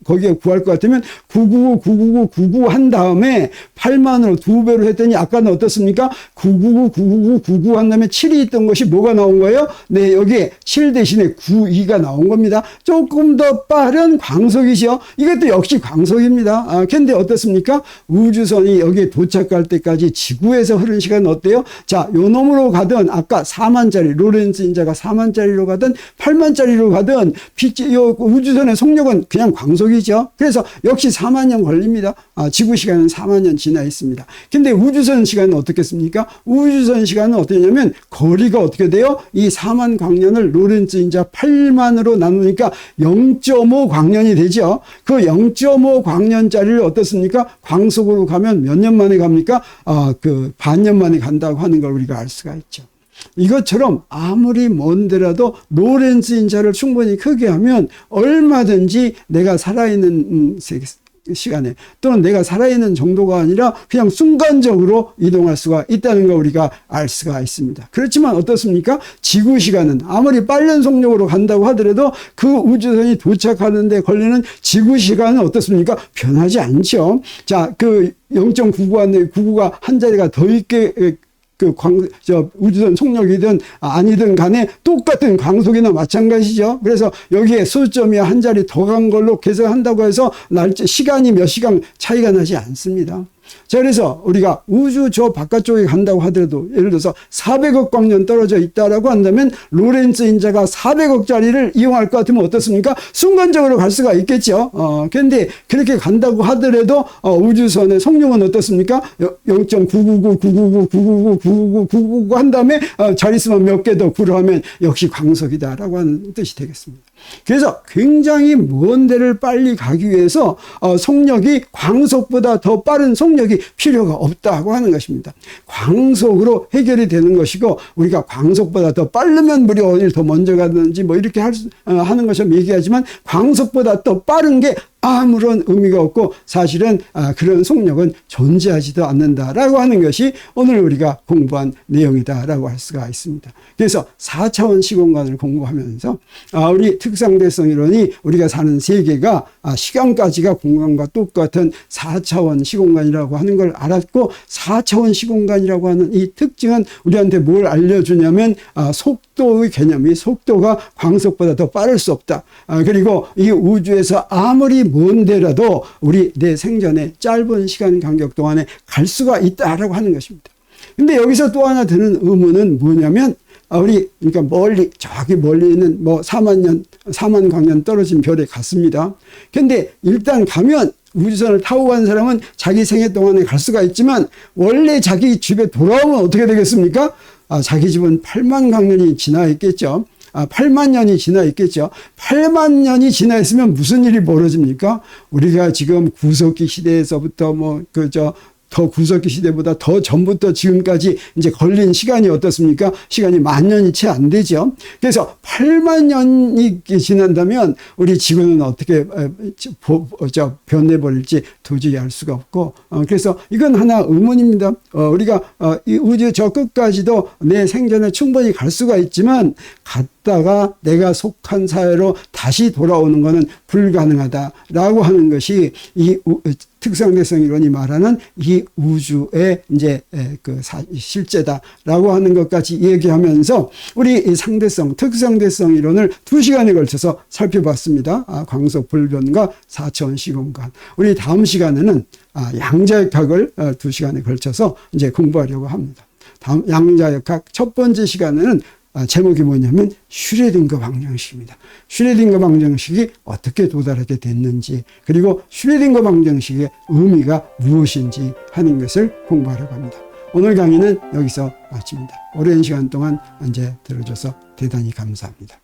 거기에 구할 것 같으면 999 한 다음에 8만으로 2배로 했더니 아까는 어떻습니까? 999 한 다음에 7이 있던 것이 뭐가 나온 거예요? 네, 여기에 7 대신에 92가 나온 겁니다. 조금 더 빠른 광속이죠. 이것도 역시 광속입니다. 근데 어떻습니까? 우주선이 여기에 도착할 때까지 지구에서 흐른 시간은 어때요? 자, 요 놈으로 가든 아까 4만짜리 로렌츠 인자가 4만짜리로 가든 8만짜리로 가든 우주선의 속력은 그냥 광속이죠. 그래서 역시 4만 년 걸립니다. 지구 시간은 4만 년 지나 있습니다. 근데 우주선 시간은 어떻겠습니까? 우주선 시간은 어떠냐면 거리가 어떻게 돼요? 이 4만 광년을 로렌츠 인자 8만으로 나누니까 0.5 광년이 되죠. 그 0.5 광년짜리를 어떻습니까? 광속으로 가면 몇 년 만에 갑니까? 반년 만에 간다고 하는 걸 우리가 알 수가 있죠. 이것처럼 아무리 먼데라도 로렌츠 인자를 충분히 크게 하면 얼마든지 내가 살아있는 시간에, 또는 내가 살아있는 정도가 아니라 그냥 순간적으로 이동할 수가 있다는 걸 우리가 알 수가 있습니다. 그렇지만 어떻습니까? 지구 시간은 아무리 빠른 속력으로 간다고 하더라도 그 우주선이 도착하는 데 걸리는 지구 시간은 어떻습니까? 변하지 않죠. 자, 0.99가 한 자리가 더 있게 우주선 속력이든 아니든 간에 똑같은 광속이나 마찬가지죠. 그래서 여기에 소수점이 한 자리 더 간 걸로 계산한다고 해서 시간이 몇 시간 차이가 나지 않습니다. 자, 그래서 우리가 우주 저 바깥쪽에 간다고 하더라도 예를 들어서 400억 광년 떨어져 있다라고 한다면 로렌츠 인자가 400억짜리를 이용할 것 같으면 어떻습니까? 순간적으로 갈 수가 있겠죠. 그런데 그렇게 간다고 하더라도 우주선의 속력은 어떻습니까? 0.99999999999999 한 다음에 자릿수만 몇 개 더 구하면 역시 광속이다라고 하는 뜻이 되겠습니다. 그래서 굉장히 먼 데를 빨리 가기 위해서 속력이 광속보다 더 빠른 속력이 필요가 없다고 하는 것입니다. 광속으로 해결이 되는 것이고 우리가 광속보다 더 빠르면 우리 어딜 더 먼저 가든지 뭐 이렇게 하는 것처럼 얘기하지만 광속보다 더 빠른 게 아무런 의미가 없고 사실은 그런 속력은 존재하지도 않는다라고 하는 것이 오늘 우리가 공부한 내용이다라고 할 수가 있습니다. 그래서 4차원 시공간을 공부하면서 우리 특상대성 이론이 우리가 사는 세계가 시간까지가 공간과 똑같은 4차원 시공간이라고 하는 걸 알았고 4차원 시공간이라고 하는 이 특징은 우리한테 뭘 알려주냐면 속도의 개념이 속도가 광속보다 더 빠를 수 없다. 그리고 이 우주에서 아무리 먼데라도 우리 내 생전에 짧은 시간 간격 동안에 갈 수가 있다라고 하는 것입니다. 근데 여기서 또 하나 드는 의문은 뭐냐면 그러니까 저기 멀리 있는 4만 광년 떨어진 별에 갔습니다. 근데 일단 가면 우주선을 타고 간 사람은 자기 생애 동안에 갈 수가 있지만 원래 자기 집에 돌아오면 어떻게 되겠습니까? 자기 집은 8만 광년이 지나 있겠죠. 8만 년이 지나 있겠죠. 8만 년이 지나 있으면 무슨 일이 벌어집니까? 우리가 지금 구석기 시대에서부터 더 구석기 시대보다 더 전부터 지금까지 이제 걸린 시간이 어떻습니까? 시간이 1만 년이 채 안 되죠. 그래서 8만 년이 지난다면 우리 지구는 어떻게 변해버릴지 도저히 알 수가 없고, 그래서 이건 하나 의문입니다. 우리가 이 우주 저 끝까지도 내 생전에 충분히 갈 수가 있지만 갔다가 내가 속한 사회로 다시 돌아오는 것은 불가능하다라고 하는 것이 이 특상대성 이론이 말하는 이 우주의 이제 실제다라고 하는 것까지 얘기하면서 우리 이 상대성, 특상대성 이론을 2시간에 걸쳐서 살펴봤습니다. 광속 불변과 4차원 시공간. 우리 다음 시간에는 양자역학을 2시간에 걸쳐서 이제 공부하려고 합니다. 다음 양자역학 첫 번째 시간에는 제목이 뭐냐면 슈레딩거 방정식입니다. 슈레딩거 방정식이 어떻게 도달하게 됐는지 그리고 슈레딩거 방정식의 의미가 무엇인지 하는 것을 공부하려고 합니다. 오늘 강의는 여기서 마칩니다. 오랜 시간 동안 이제 들어줘서 대단히 감사합니다.